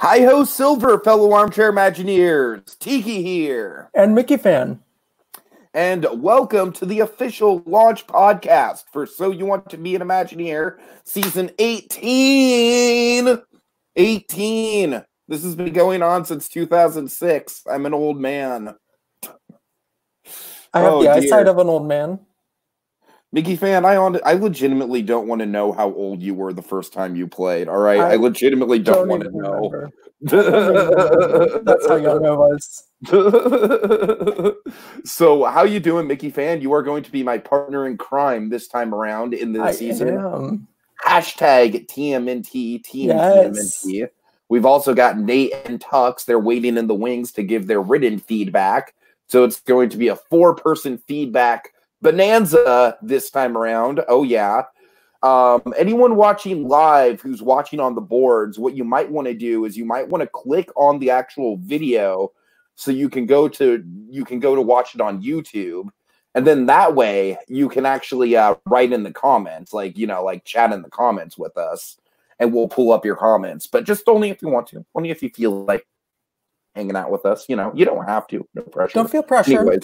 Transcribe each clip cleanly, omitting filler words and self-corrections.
Hi-ho silver, fellow Armchair Imagineers. Tiki here. And Mickeyfan. And welcome to the official launch podcast for So You Want to Be an Imagineer, Season 18. 18. This has been going on since 2006. I'm an old man. I have the eyesight of an old man. Mickeyfan, I legitimately don't want to know how old you were the first time you played, all right? I legitimately don't want to know. That's how young I was. So, how you doing, Mickeyfan? You are going to be my partner in crime this time around in the season. Hashtag TMNT, Team TMNT. We've also got Nate and Tux. They're waiting in the wings to give their written feedback. So, it's going to be a 4-person feedback bonanza this time around. Oh yeah. Anyone watching live who's watching on the boards, what you might want to do is you might want to click on the actual video so you can go to watch it on YouTube, and then that way you can actually write in the comments, like chat in the comments with us, and we'll pull up your comments. But just only if you want to, only if you feel like hanging out with us. You don't have to. No pressure. Don't feel pressure.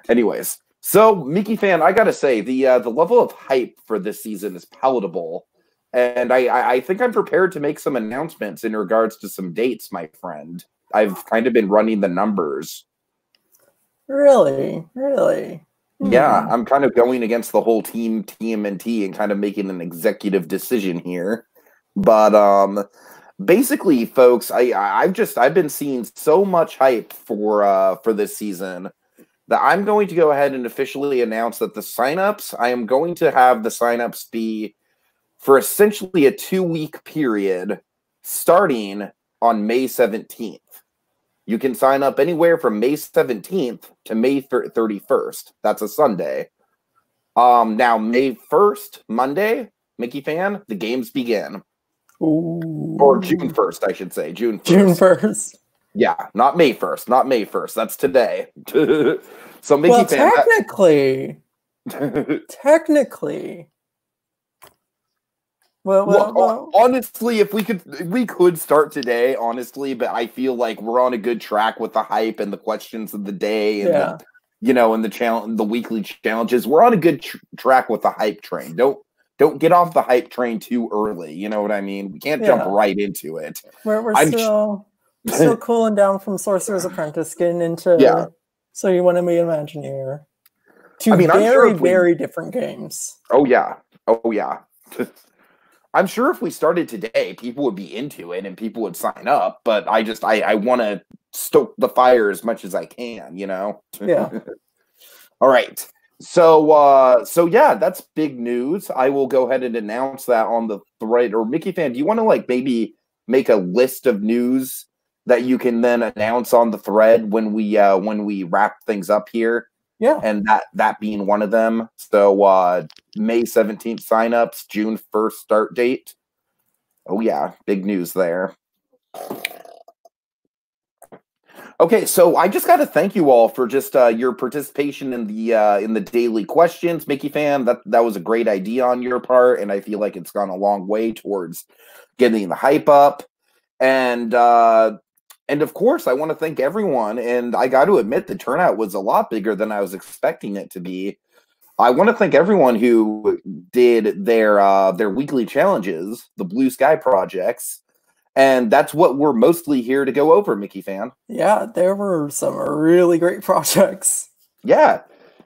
Anyways, so Mickeyfan, I gotta say the level of hype for this season is palatable, and I think I'm prepared to make some announcements in regards to some dates, my friend. I've kind of been running the numbers. Really? Yeah, I'm kind of going against the whole team TMNT and kind of making an executive decision here, but basically, folks, I've been seeing so much hype for this season that I'm going to go ahead and officially announce that the signups, I am going to have the signups be for essentially a 2-week period starting on May 17th. You can sign up anywhere from May 17th to May 31st. That's a Sunday. Now, May 1st, Monday, Mickeyfan, the games begin. Ooh. Or June 1st, I should say. June 1st. June 1st. Yeah, not May 1st. Not May 1st. That's today. So, Mickeyfan. Well, technically. Well. Honestly, if we could start today, honestly, but I feel like we're on a good track with the hype and the questions of the day and and the challenge, the weekly challenges. We're on a good track with the hype train. Don't get off the hype train too early. You know what I mean? We can't jump right into it. We're still cooling down from Sorcerer's Apprentice, getting into So You Want to Be an Imagineer. Very different games. Oh yeah. I'm sure if we started today, people would be into it and people would sign up. But I want to stoke the fire as much as I can. Yeah. All right. So yeah, that's big news. I will go ahead and announce that on the thread. Or Mickeyfan, do you want to maybe make a list of news that you can then announce on the thread when we wrap things up here? Yeah. And that being one of them. So May 17th signups, June 1st start date. Oh yeah, big news there. Okay, so I just got to thank you all for just your participation in the daily questions, Mickeyfan. That was a great idea on your part, and I feel like it's gone a long way towards getting the hype up. And of course, I want to thank everyone. And I got to admit, the turnout was a lot bigger than I was expecting it to be. I want to thank everyone who did their weekly challenges, the Blue Sky projects. And that's what we're mostly here to go over, Mickeyfan. Yeah, there were some really great projects. Yeah,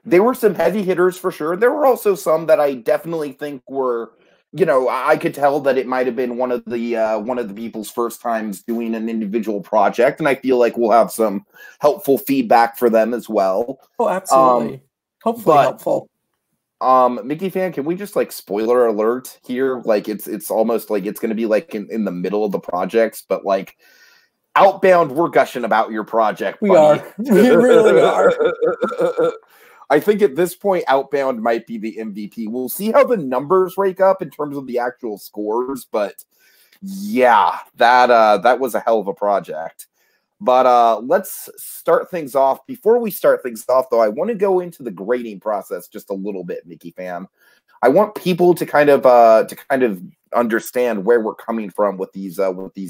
there were some heavy hitters for sure. There were also some that I definitely think were, I could tell that it might have been one of the people's first times doing an individual project, and I feel like we'll have some helpful feedback for them as well. Oh, absolutely. Hopefully helpful. Mickeyfan, can we just spoiler alert here? It's almost like it's going to be in the middle of the projects, but Outbound, we're gushing about your project. We are. We really are. I think at this point, Outbound might be the MVP. We'll see how the numbers rake up in terms of the actual scores, but yeah, that was a hell of a project. But let's start things off. Before we start things off, though, I want to go into the grading process just a little bit, Mickeyfan. I want people to kind of understand where we're coming from with these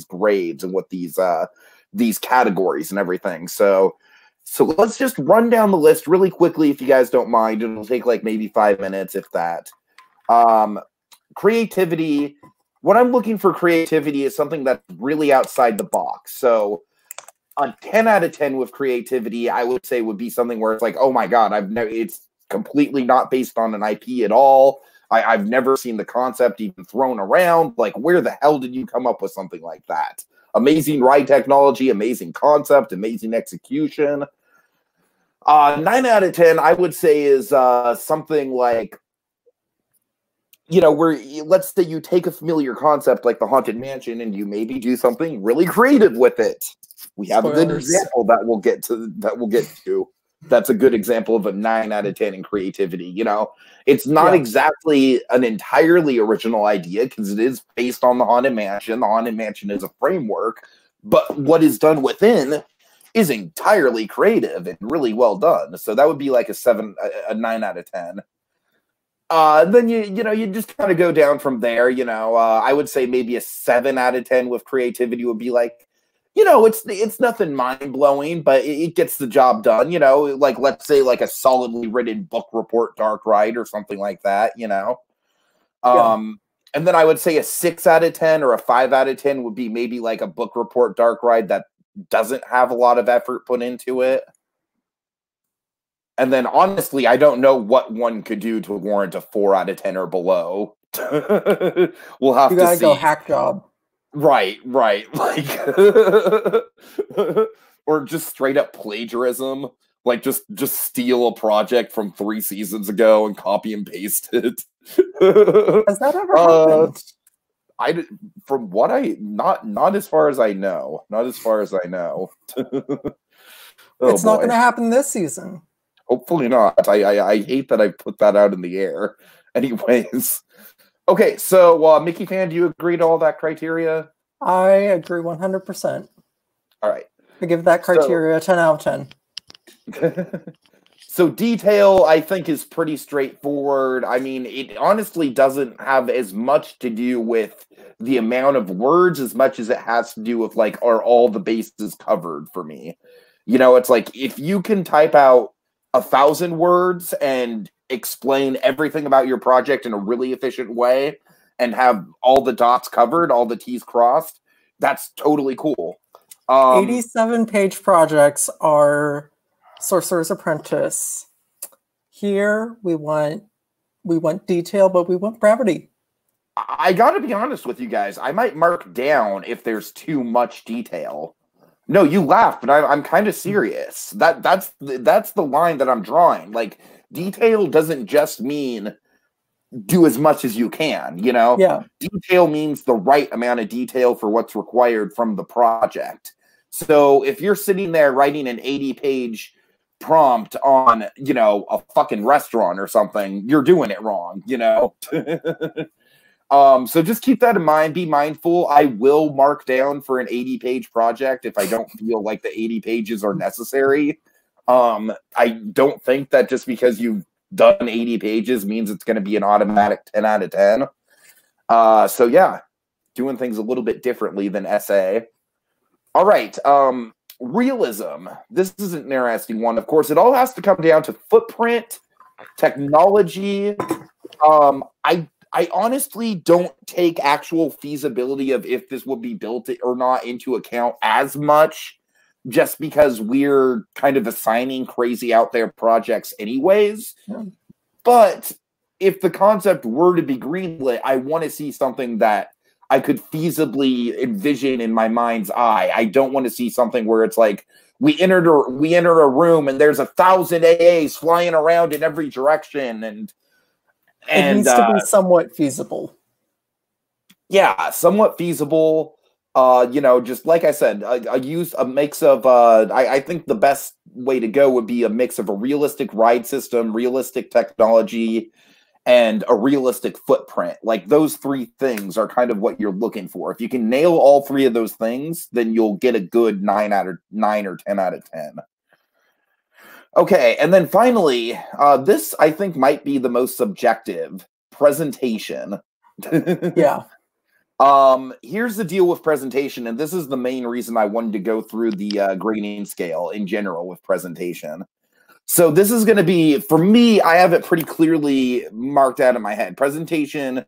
grades and with these categories and everything. So let's just run down the list really quickly, if you guys don't mind. It'll take like maybe 5 minutes, if that. Creativity. What I'm looking for creativity is something that's really outside the box. So a 10 out of 10 with creativity, I would say would be something where it's like, oh my God, it's completely not based on an IP at all. I've never seen the concept even thrown around. Like, where the hell did you come up with something like that? Amazing ride technology, amazing concept, amazing execution. 9 out of 10, I would say, is something like, where, let's say you take a familiar concept like the Haunted Mansion and you maybe do something really creative with it. We have a good example that we'll get to. That's a good example of a 9 out of 10 in creativity. It's not exactly an entirely original idea because it is based on the Haunted Mansion. The Haunted Mansion is a framework, but what is done within is entirely creative and really well done. So that would be like a 9 out of 10. Then you just kind of go down from there. I would say maybe a 7 out of 10 with creativity would be like, it's nothing mind blowing, but it gets the job done. Like, let's say like a solidly written book report dark ride or something like that. And then I would say a 6 out of 10 or a 5 out of 10 would be maybe like a book report dark ride that doesn't have a lot of effort put into it. And then honestly, I don't know what one could do to warrant a 4 out of 10 or below. We'll have to see. You gotta go hack job. Right. Like, or just straight up plagiarism. Like, just steal a project from 3 seasons ago and copy and paste it. Has that ever happened? From what not as far as I know. Not as far as I know. It's not going to happen this season. Hopefully not. I hate that I put that out in the air. Anyways. Okay, so Mickeyfan, do you agree to all that criteria? I agree 100%. All right. I give that criteria a 10 out of 10. So detail, I think, is pretty straightforward. I mean, it honestly doesn't have as much to do with the amount of words as much as it has to do with, like, are all the bases covered for me? It's like, if you can type out 1,000 words and explain everything about your project in a really efficient way and have all the dots covered, all the T's crossed, that's totally cool. 87-page projects are Sorcerer's Apprentice. Here we want detail, but we want brevity. I gotta be honest with you guys. I might mark down if there's too much detail. No, you laugh, but I'm kind of serious. That's the line that I'm drawing. Like, detail doesn't just mean do as much as you can, Yeah. Detail means the right amount of detail for what's required from the project. So if you're sitting there writing an 80-page prompt on, a fucking restaurant or something, you're doing it wrong, So just keep that in mind. Be mindful. I will mark down for an 80-page project if I don't feel like the 80 pages are necessary. I don't think that just because you've done 80 pages means it's going to be an automatic 10 out of 10. So yeah, doing things a little bit differently than essay. All right. Realism. This is an interesting one. Of course, it all has to come down to footprint, technology. I honestly don't take actual feasibility of if this would be built or not into account as much, just because we're kind of assigning crazy out there projects anyways. Yeah. But if the concept were to be greenlit, I want to see something that I could feasibly envision in my mind's eye. I don't want to see something where it's like we enter a room and there's 1,000 AAs flying around in every direction, and it needs to be somewhat feasible. Yeah, somewhat feasible. Just like I said, a mix of, I think the best way to go would be a mix of a realistic ride system, realistic technology, and a realistic footprint. Like, those 3 things are kind of what you're looking for. If you can nail all 3 of those things, then you'll get a good 9 or 10 out of 10. Okay, and then finally, this I think might be the most subjective, presentation. Yeah. Here's the deal with presentation, and this is the main reason I wanted to go through the grading scale in general with presentation. So this is going to be, for me, I have it pretty clearly marked out in my head. Presentation,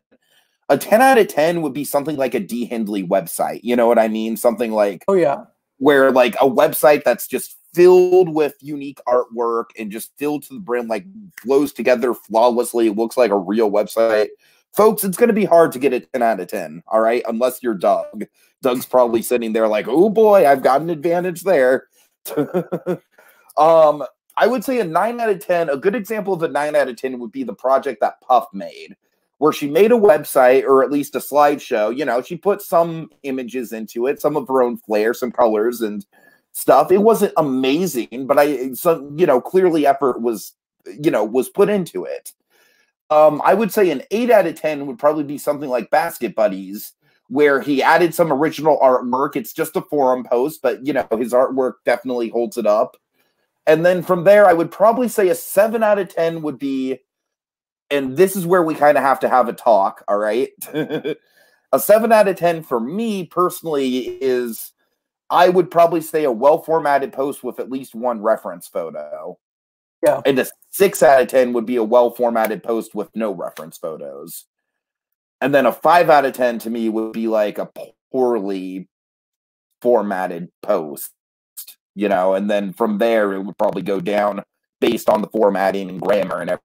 a 10 out of 10 would be something like a D. Hindley website. You know what I mean? Something like, oh yeah, where like a website that's just filled with unique artwork and just filled to the brim, like flows together flawlessly. It looks like a real website. Folks, it's going to be hard to get a 10 out of 10, all right? Unless you're Doug. Doug's probably sitting there like, oh boy, I've got an advantage there. I would say a 9 out of 10, a good example of a 9 out of 10 would be the project that Puff made, where she made a website, or at least a slideshow. You know, she put some images into it, some of her own flair, some colors and stuff. It wasn't amazing, but clearly effort was put into it. I would say an 8 out of 10 would probably be something like Basket Buddies, where he added some original artwork. It's just a forum post, but, you know, his artwork definitely holds it up. And then from there, I would probably say a 7 out of 10 would be, and this is where we kind of have to have a talk, all right? A 7 out of 10 for me personally is, I would probably say a well-formatted post with at least one reference photo. Yeah. And a 6 out of 10 would be a well-formatted post with no reference photos. And then a 5 out of 10 to me would be like a poorly formatted post, you know, and then from there it would probably go down based on the formatting and grammar and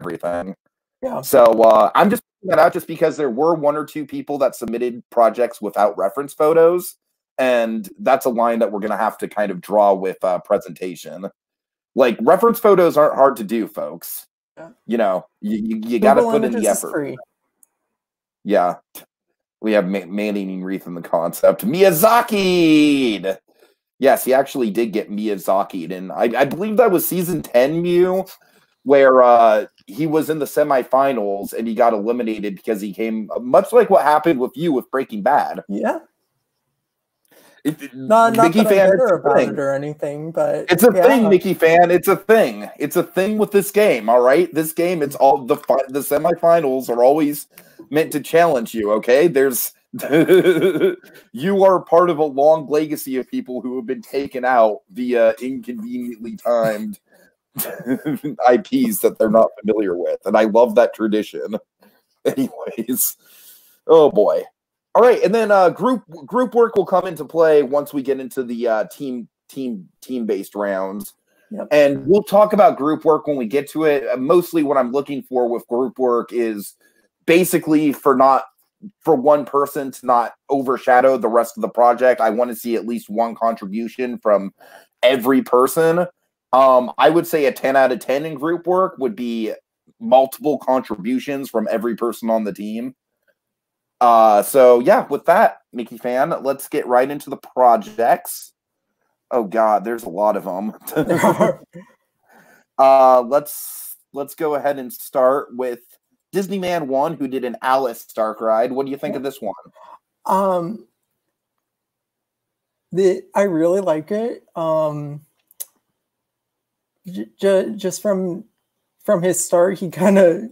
everything. Yeah. So I'm just putting that out just because there were 1 or 2 people that submitted projects without reference photos, and that's a line that we're going to have to kind of draw with presentation. Like, reference photos aren't hard to do, folks. Yeah. You know, you got to put in the effort. Free. Yeah. We have man-eating wreath in the concept. Miyazaki! Yes, he actually did get Miyazaki'd, and I believe that was season 10, Mew, where he was in the semifinals and he got eliminated because he came, much like what happened with you with Breaking Bad. Yeah. Not that I'm bitter about it or anything, but it's a thing, Mickeyfan. It's a thing. It's a thing with this game. All right, this game. It's all the semifinals are always meant to challenge you. Okay, there's you are part of a long legacy of people who have been taken out via inconveniently timed IPs that they're not familiar with, and I love that tradition. Anyways, oh boy. All right, and then group work will come into play once we get into the team-based rounds. Yep. And we'll talk about group work when we get to it. Mostly what I'm looking for with group work is basically for one person to not overshadow the rest of the project. I want to see at least one contribution from every person. I would say a 10 out of 10 in group work would be multiple contributions from every person on the team. So yeah, with that, Mickeyfan, let's get right into the projects. Oh God, there's a lot of them. Let's go ahead and start with Disneyman 1, who did an Alice Dark Ride. What do you think of this one? I really like it. Just from his start, he kind of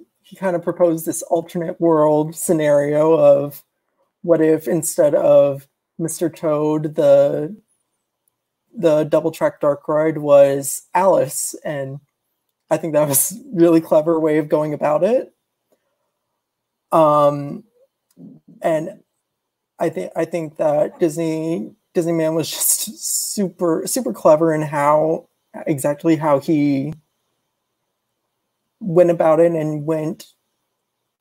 proposed this alternate world scenario of what if instead of Mr. Toad, the double track dark ride was Alice, and I think that was a really clever way of going about it. And I think that Disneyman was just super clever in how he went about it and went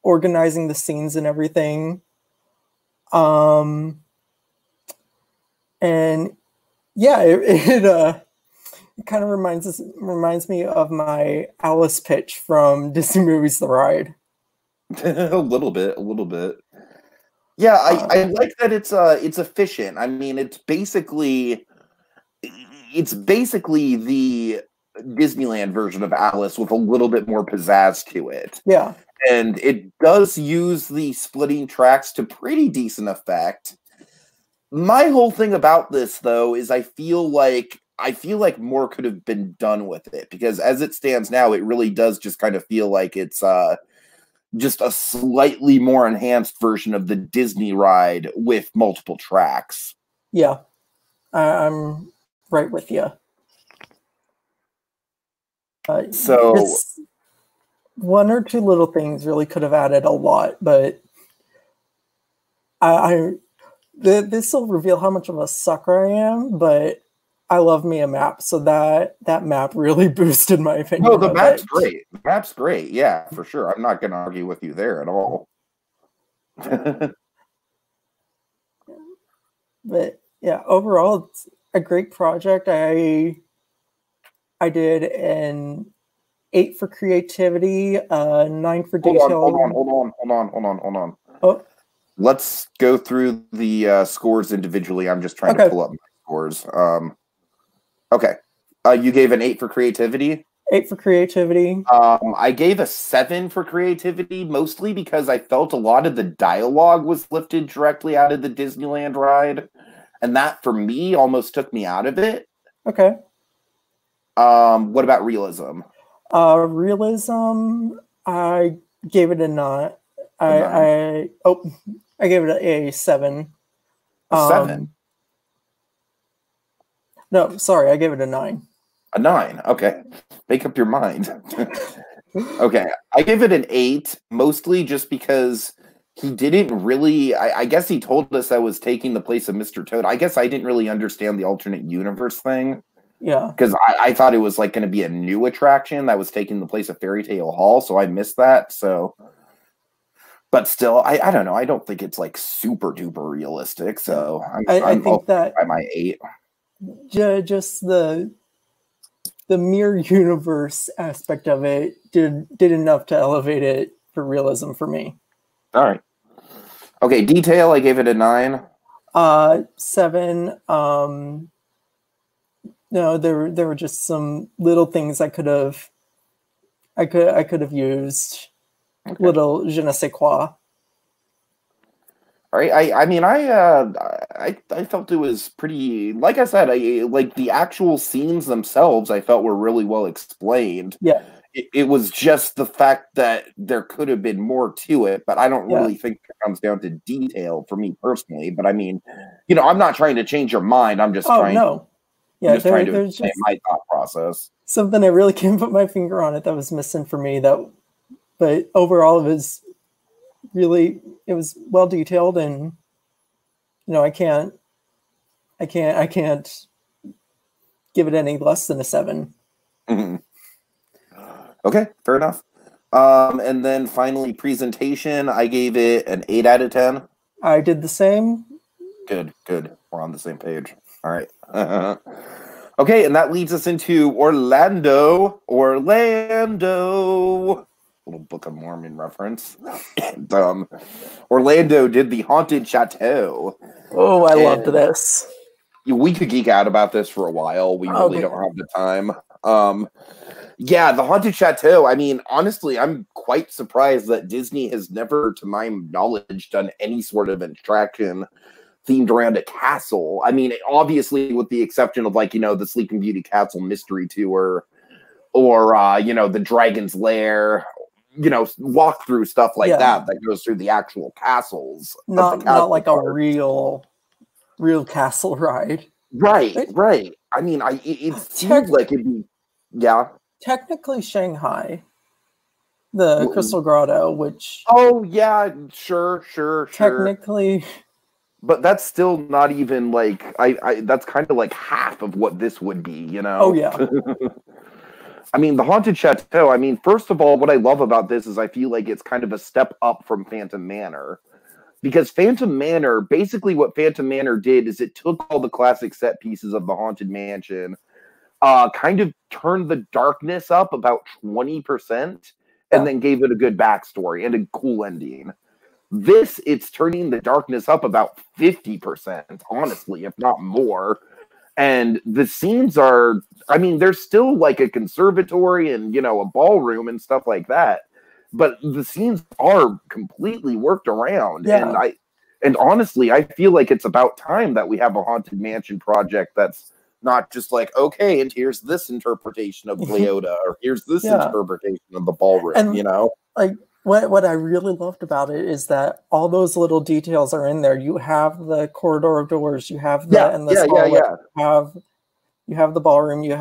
organizing the scenes and everything. And yeah, it kind of reminds me of my Alice pitch from Disney Movies The Ride. a little bit. Yeah, I like that it's efficient. I mean, it's basically the Disneyland version of Alice with a little bit more pizzazz to it. Yeah. And it does use the splitting tracks to pretty decent effect. My whole thing about this, though, is I feel like more could have been done with it, because as it stands now, it really does just kind of feel like it's just a slightly more enhanced version of the Disney ride with multiple tracks. Yeah, I'm right with you. So one or two little things really could have added a lot, but this will reveal how much of a sucker I am, but I love me a map, so that map really boosted my opinion. No, the map's great. The map's great. Yeah, for sure. I'm not going to argue with you there at all. But yeah, overall, it's a great project. I did an 8 for creativity, 9 for detail. Hold on. Oh. Let's go through the scores individually. I'm just trying to pull up my scores. Okay. You gave an 8 for creativity? 8 for creativity. I gave a 7 for creativity, mostly because I felt a lot of the dialogue was lifted directly out of the Disneyland ride. And that, for me, almost took me out of it. Okay. What about realism? Realism, I gave it a 9. I gave it a 7. A 7? No, sorry, I gave it a 9. A 9, okay. Make up your mind. Okay, I gave it an 8, mostly just because he didn't really... I guess he told us I was taking the place of Mr. Toad. I guess I didn't really understand the alternate universe thing. Yeah. Because I thought it was like going to be a new attraction that was taking the place of Fairy Tale Hall, so I missed that, so... But still, I don't know. I don't think it's like super duper realistic. So I think that by my 8. Just the mirror universe aspect of it did enough to elevate it for realism for me. All right. Okay, detail. I gave it a 9. 7. No, there were just some little things I could have used. Okay. Little je ne sais quoi. All right. I mean, I felt it was pretty. Like I said, like the actual scenes themselves, I felt were really well explained. Yeah. It was just the fact that there could have been more to it, but I don't really think it comes down to detail for me personally. But I mean, you know, I'm not trying to change your mind. I'm just trying. No. Yeah, trying to explain my thought process. Something I really can't put my finger on it that was missing for me. But overall, it was well detailed, and you know, I can't give it any less than a 7. Mm-hmm. Okay, fair enough. And then finally, presentation. I gave it an 8 out of 10. I did the same. Good. We're on the same page. All right. Okay, and that leads us into Orlando. Little Book of Mormon reference. And, Orlando did the Haunted Chateau. Oh, I loved this. We could geek out about this for a while. We really don't have the time. Yeah, the Haunted Chateau. I mean, honestly, I'm quite surprised that Disney has never, to my knowledge, done any sort of attraction themed around a castle. I mean, obviously, with the exception of, like, you know, the Sleeping Beauty Castle Mystery Tour, or you know, the Dragon's Lair, you know, walkthrough stuff like that goes through the actual castles. Not like a real castle ride. Right. I mean, it seems like it'd be, technically Shanghai, the Crystal Grotto, which... Oh, yeah, sure. Technically... But that's still not even, like, that's kind of like half of what this would be, you know? Oh, yeah. I mean, the Haunted Chateau, I mean, first of all, what I love about this is I feel like it's kind of a step up from Phantom Manor. Because Phantom Manor, basically what Phantom Manor did is it took all the classic set pieces of the Haunted Mansion, kind of turned the darkness up about 20%, and then gave it a good backstory and a cool ending. This, it's turning the darkness up about 50%, honestly, if not more. And the scenes are, I mean, there's still like a conservatory and, you know, a ballroom and stuff like that. But the scenes are completely worked around. Yeah. And honestly, I feel like it's about time that we have a Haunted Mansion project that's not just like, okay, and here's this interpretation of Leota, or here's this interpretation of the ballroom, and, you know? Like, what I really loved about it is that all those little details are in there. You have the corridor of doors, you have the endless hallway, you have the ballroom, you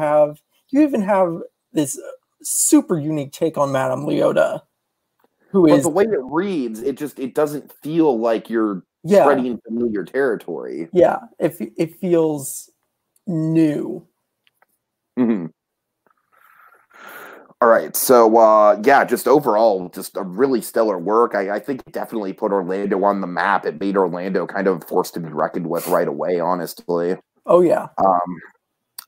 even have this super unique take on Madame Leota, but the way it reads, it doesn't feel like you're treading familiar territory. Yeah, it feels new. Mm-hmm. All right, so yeah, just overall, just a really stellar work. I think it definitely put Orlando on the map. It made Orlando kind of forced to be reckoned with right away, honestly. Oh yeah.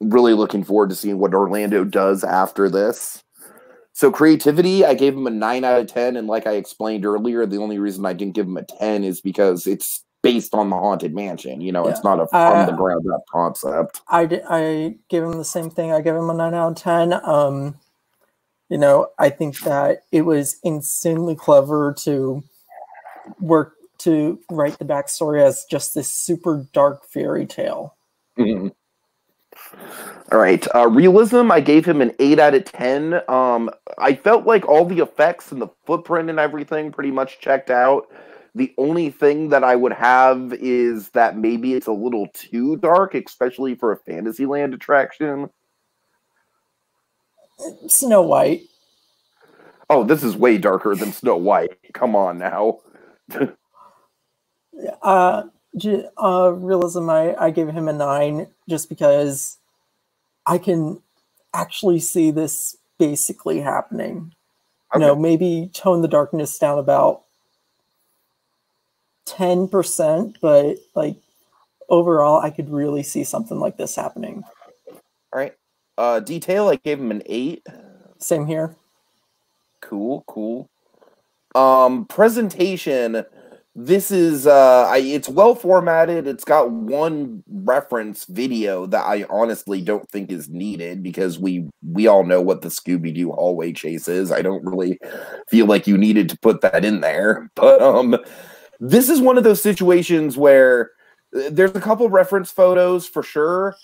Really looking forward to seeing what Orlando does after this. So creativity, I gave him a 9 out of 10, and like I explained earlier, the only reason I didn't give him a 10 is because it's based on the Haunted Mansion. You know, it's not a from the ground up concept. I gave him the same thing. I gave him a 9 out of 10. You know, I think that it was insanely clever to write the backstory as just this super dark fairy tale. Mm-hmm. All right. Realism, I gave him an 8 out of 10. I felt like all the effects and the footprint and everything pretty much checked out. The only thing that I would have is that maybe it's a little too dark, especially for a Fantasyland attraction. Snow White. Oh, this is way darker than Snow White. Come on now. Realism, I gave him a 9 just because I can actually see this basically happening. Okay. You know, maybe tone the darkness down about 10%, but like overall, I could really see something like this happening. All right. Detail, I gave him an 8. Same here. Cool. Presentation, this is it's well formatted. It's got one reference video that I honestly don't think is needed because we all know what the Scooby-Doo hallway chase is. I don't really feel like you needed to put that in there. But this is one of those situations where there's a couple reference photos for sure.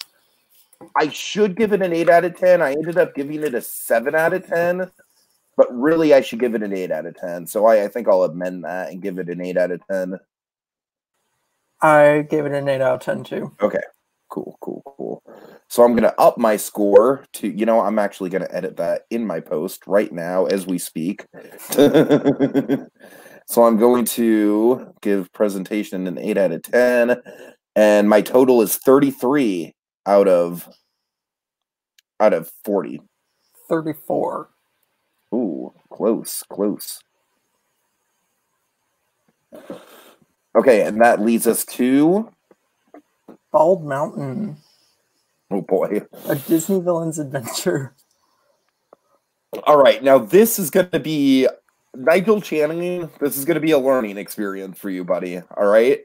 I should give it an 8 out of 10. I ended up giving it a 7 out of 10. But really, I should give it an 8 out of 10. So I think I'll amend that and give it an 8 out of 10. I gave it an 8 out of 10 too. Okay. Cool. So I'm going to up my score to, you know, I'm actually going to edit that in my post right now as we speak. So I'm going to give presentation an 8 out of 10. And my total is 33 out of 40. 34. Ooh, close. Okay, and that leads us to Bald Mountain. Oh boy. A Disney Villain's Adventure. All right, now this is going to be Nigel Channing. This is going to be a learning experience for you, buddy. All right?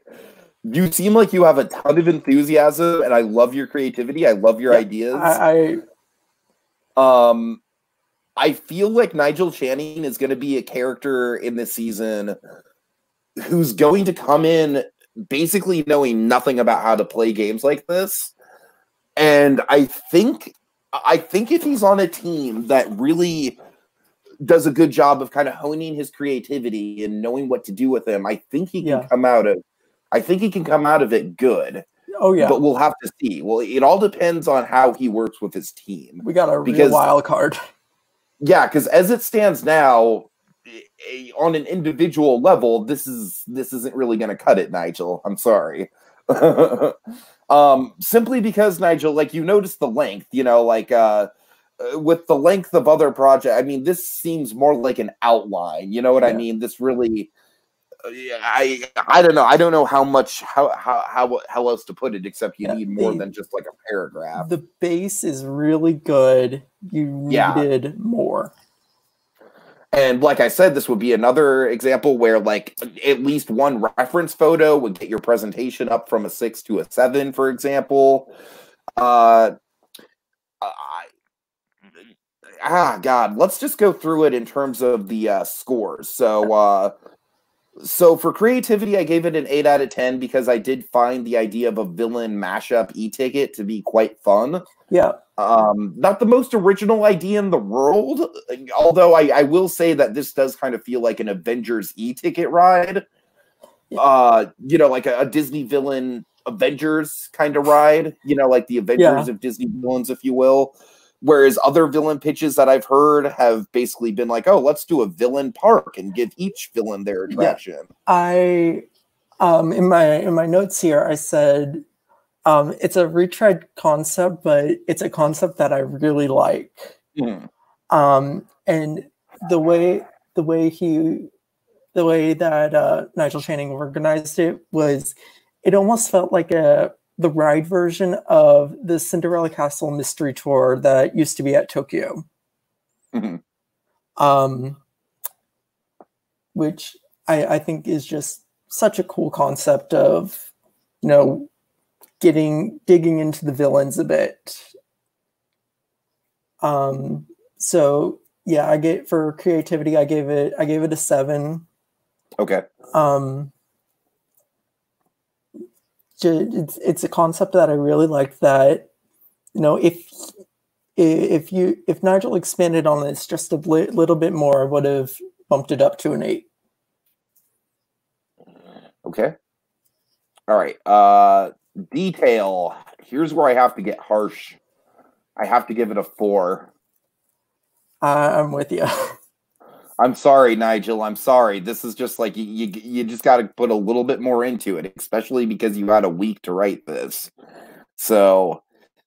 You seem like you have a ton of enthusiasm, and I love your creativity. I love your ideas. I feel like Nigel Channing is going to be a character in this season who's going to come in basically knowing nothing about how to play games like this. And I think if he's on a team that really does a good job of kind of honing his creativity and knowing what to do with him, I think he can come out of it good. Oh yeah. But we'll have to see. Well, it all depends on how he works with his team. We got a real wild card. Yeah, because as it stands now, on an individual level, this isn't really going to cut it, Nigel. I'm sorry. Simply because, Nigel, like, you notice the length, you know, like with the length of other projects, I mean, this seems more like an outline. You know what I mean? This really, I don't know. I don't know how else to put it, except you need more than just like a paragraph. The base is really good. You needed more. And like I said, this would be another example where like at least one reference photo would get your presentation up from a 6 to a 7, for example. God, let's just go through it in terms of the scores. So So for creativity, I gave it an 8 out of 10 because I did find the idea of a villain mashup e-ticket to be quite fun. Yeah. Not the most original idea in the world, although I will say that this does kind of feel like an Avengers e-ticket ride. Yeah. Like a Disney villain Avengers kind of ride, like the Avengers of Disney villains, if you will. Whereas other villain pitches that I've heard have basically been like, oh, let's do a villain park and give each villain their attraction. Yeah. In my notes here, I said it's a retread concept, but it's a concept that I really like. And the way that Nigel Channing organized it was, it almost felt like the ride version of the Cinderella Castle mystery tour that used to be at Tokyo. Which I think is just such a cool concept of, digging into the villains a bit. So yeah, for creativity, I gave it a 7. Okay. It's a concept that I really like, that, if Nigel expanded on this just a little bit more, I would have bumped it up to an 8. Okay. All right. Detail. Here's where I have to get harsh. I have to give it a 4. I'm with you. I'm sorry, Nigel. I'm sorry. This is just like you just got to put a little bit more into it, especially because you had a week to write this. So,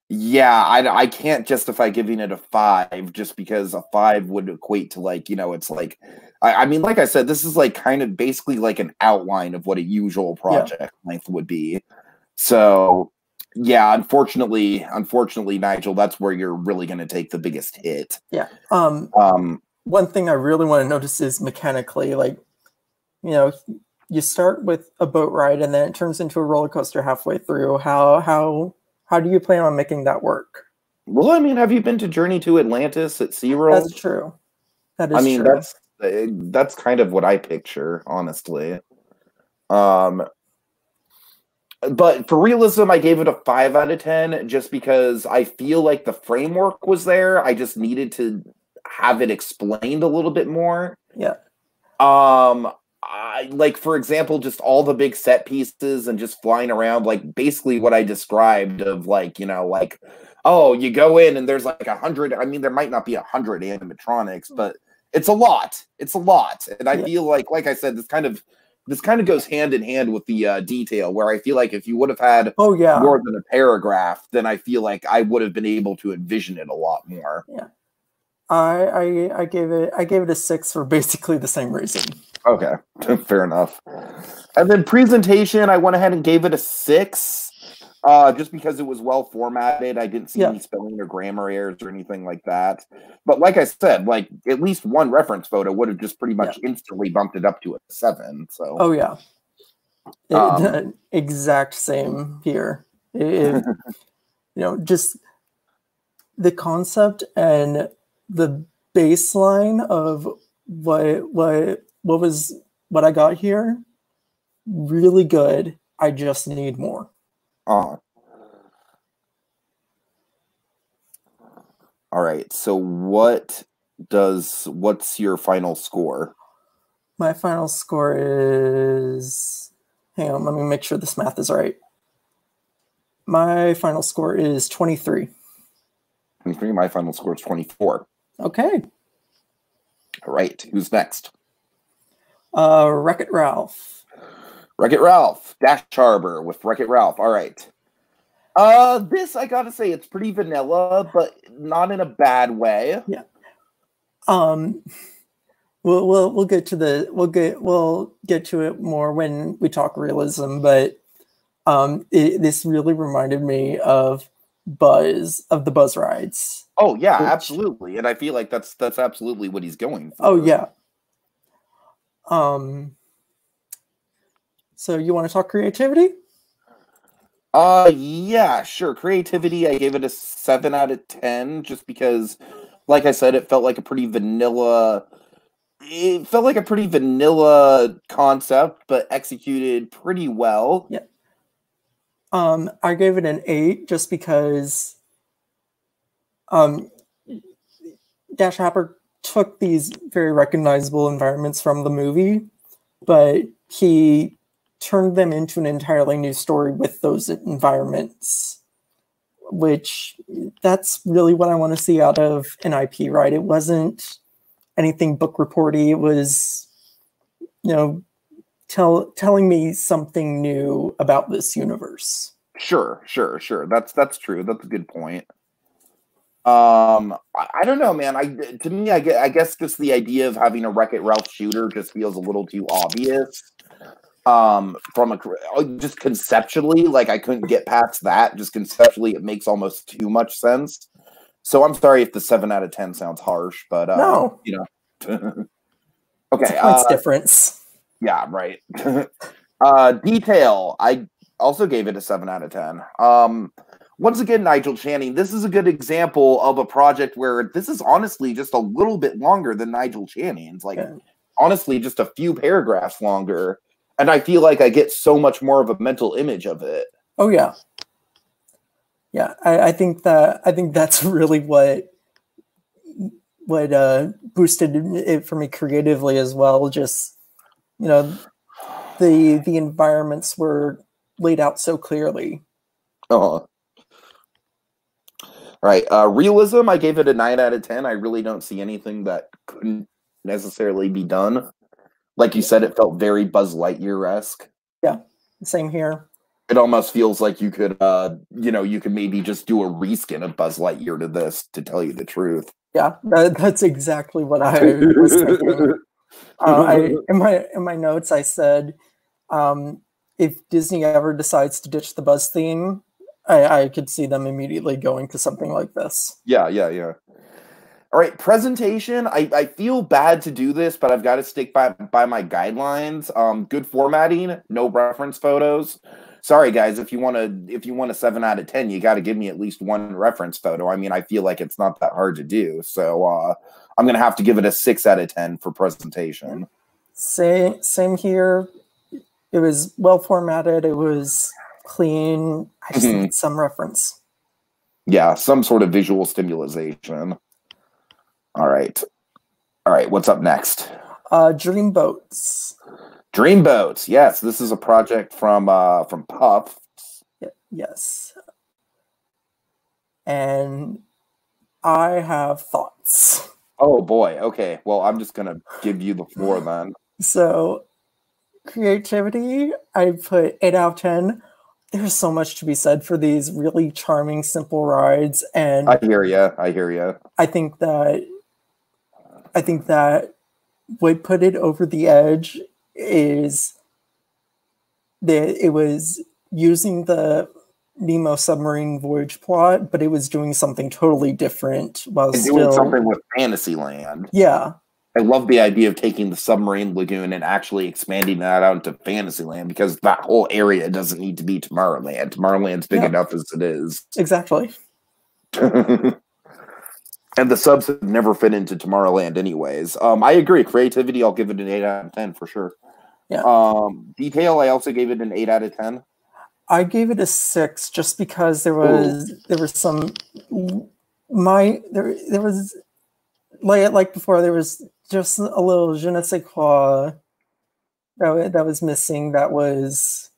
yeah, I can't justify giving it a 5 just because a 5 would equate to it's like, I mean, like I said, this is like kind of basically like an outline of what a usual project length would be. So, yeah, unfortunately, Nigel, that's where you're really going to take the biggest hit. Yeah. One thing I really want to notice is mechanically, you start with a boat ride and then it turns into a roller coaster halfway through. How do you plan on making that work? Well, I mean, have you been to Journey to Atlantis at SeaWorld? That's true. That is true. That's kind of what I picture, honestly. But for realism, I gave it a 5 out of 10 just because I feel like the framework was there. I just needed to have it explained a little bit more. Yeah. For example, just all the big set pieces and just flying around, like basically what I described of oh, you go in and there's like 100. I mean, there might not be 100 animatronics, but it's a lot. It's a lot. And I feel like I said, this kind of goes hand in hand with the detail, where I feel like if you would have had more than a paragraph, then I feel like I would have been able to envision it a lot more. Yeah. I gave it a 6 for basically the same reason. Okay, fair enough. And then presentation, I went ahead and gave it a 6, just because it was well formatted. I didn't see any spelling or grammar errors or anything like that. But like I said, at least one reference photo would have just pretty much instantly bumped it up to a 7. So. Oh yeah. Exact same here. Just the concept and the baseline of what I got here, really good. I just need more. All right. So what's your final score? My final score is, hang on, let me make sure this math is right. My final score is 23. 23. My final score is 24. Okay. All right. Who's next? Wreck-It Ralph. Wreck-It Ralph. Dash Harbor with Wreck-It Ralph. All right. This, I gotta say, it's pretty vanilla, but not in a bad way. Yeah. We'll get to it more when we talk realism, but this really reminded me of the Buzz rides. Oh yeah, absolutely. And I feel like that's absolutely what he's going for. Oh yeah. So you want to talk creativity? Yeah, sure. Creativity, I gave it a 7 out of 10 just because, like I said, it felt like a pretty vanilla it felt like a pretty vanilla concept, but executed pretty well. Yeah. I gave it an 8 just because Dash Hopper took these very recognizable environments from the movie, but he turned them into an entirely new story with those environments, which that's really what I want to see out of an IP, right? It wasn't anything book reporty. It was, telling me something new about this universe. Sure. That's true. That's a good point. I don't know, man. To me, I guess just the idea of having a Wreck-It Ralph shooter just feels a little too obvious. Just conceptually, like I couldn't get past that. Just conceptually, it makes almost too much sense. So I'm sorry if the 7 out of 10 sounds harsh, but no, okay, it's a points difference. Yeah, right. Detail. I also gave it a 7 out of 10. Once again, Nigel Channing, this is a good example of a project where this is honestly just a little bit longer than Nigel Channing's. Honestly, just a few paragraphs longer. And I feel like I get so much more of a mental image of it. Oh, yeah. Yeah, I think that's really what boosted it for me creatively as well. Just, the environments were laid out so clearly. All right. Realism, I gave it a 9 out of 10. I really don't see anything that couldn't necessarily be done. Like you said, it felt very Buzz Lightyear-esque. Yeah, same here. It almost feels like you could, you could maybe just do a reskin of Buzz Lightyear to this, to tell you the truth. Yeah, that's exactly what I was thinking. In my notes, I said, if Disney ever decides to ditch the Buzz theme, I could see them immediately going to something like this. Yeah. All right, presentation. I feel bad to do this, but I've got to stick by my guidelines. Good formatting, no reference photos. Sorry, guys, if you want a 7 out of 10, you got to give me at least one reference photo. I mean, I feel like it's not that hard to do. So I'm going to have to give it a 6 out of 10 for presentation. Same here. It was well formatted. It was clean. I just need some reference. Yeah, some sort of visual stimulation. All right. What's up next? Dreamboats. Dreamboats. Yes, this is a project from Puff. Yes. And I have thoughts. Oh boy. Okay. Well, I'm just gonna give you the floor then. So, creativity, I put 8 out of 10. There's so much to be said for these really charming, simple rides, and I hear you. I think that what put it over the edge is that it was using the Nemo submarine voyage plot, but it was doing something totally different while doing something with Fantasyland. Yeah. I love the idea of taking the submarine lagoon and actually expanding that out into Fantasyland, because that whole area doesn't need to be Tomorrowland. Tomorrowland's big enough as it is. Exactly. And the subs have never fit into Tomorrowland anyways. I agree. Creativity, I'll give it an 8 out of 10 for sure. Yeah. Detail, I also gave it an 8 out of 10. I gave it a 6 just because there was some there was like before, there was just a little je ne sais quoi that was missing. That was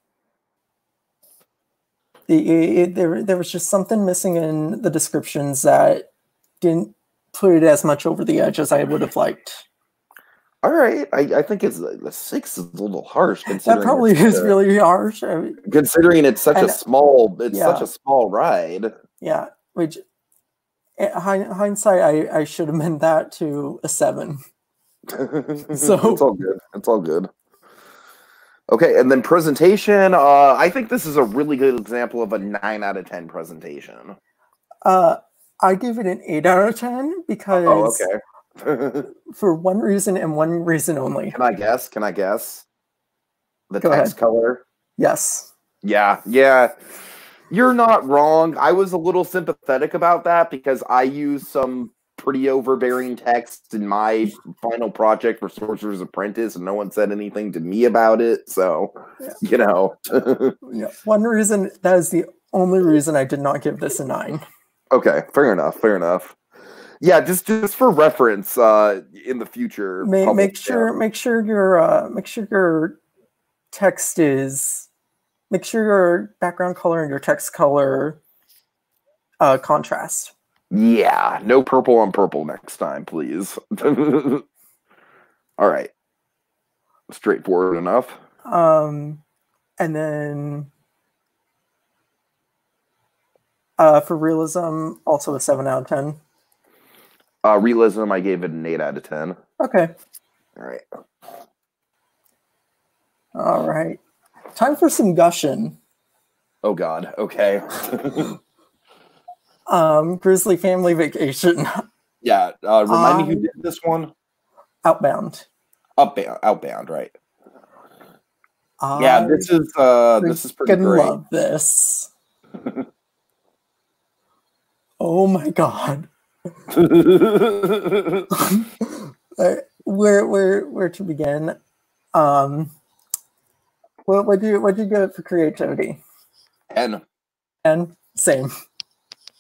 there was just something missing in the descriptions that didn't put it as much over the edge as I would have liked. All right, I think it's the 6 is a little harsh. That probably is really harsh. Considering it's such a small ride. Yeah, which hindsight, I should have meant that to a 7. So it's all good. Okay, and then presentation. I think this is a really good example of a 9 out of 10 presentation. I give it an 8 out of 10 because. Oh, okay. For one reason and one reason only. Can I guess? The Go text ahead. color? Yes. Yeah. You're not wrong. I was a little sympathetic about that because I use some pretty overbearing text in my final project for Sorcerer's Apprentice, and no one said anything to me about it. So, you know. One reason, that is the only reason I did not give this a 9. Okay, fair enough. Yeah, just for reference, in the future, make sure your text is, make sure your background color and your text color contrast. Yeah, no purple on purple next time, please. All right, straightforward enough. And then for realism, also a 7 out of 10. Realism, I gave it an 8 out of 10. Okay. All right. Time for some gushing. Oh God. Okay. Grizzly Family Vacation. Yeah. Remind me who did this one. Outbound. Outbound. Right. Yeah. This is pretty great. Love this. Oh my God. Where to begin? What'd you get for creativity? 10. Same.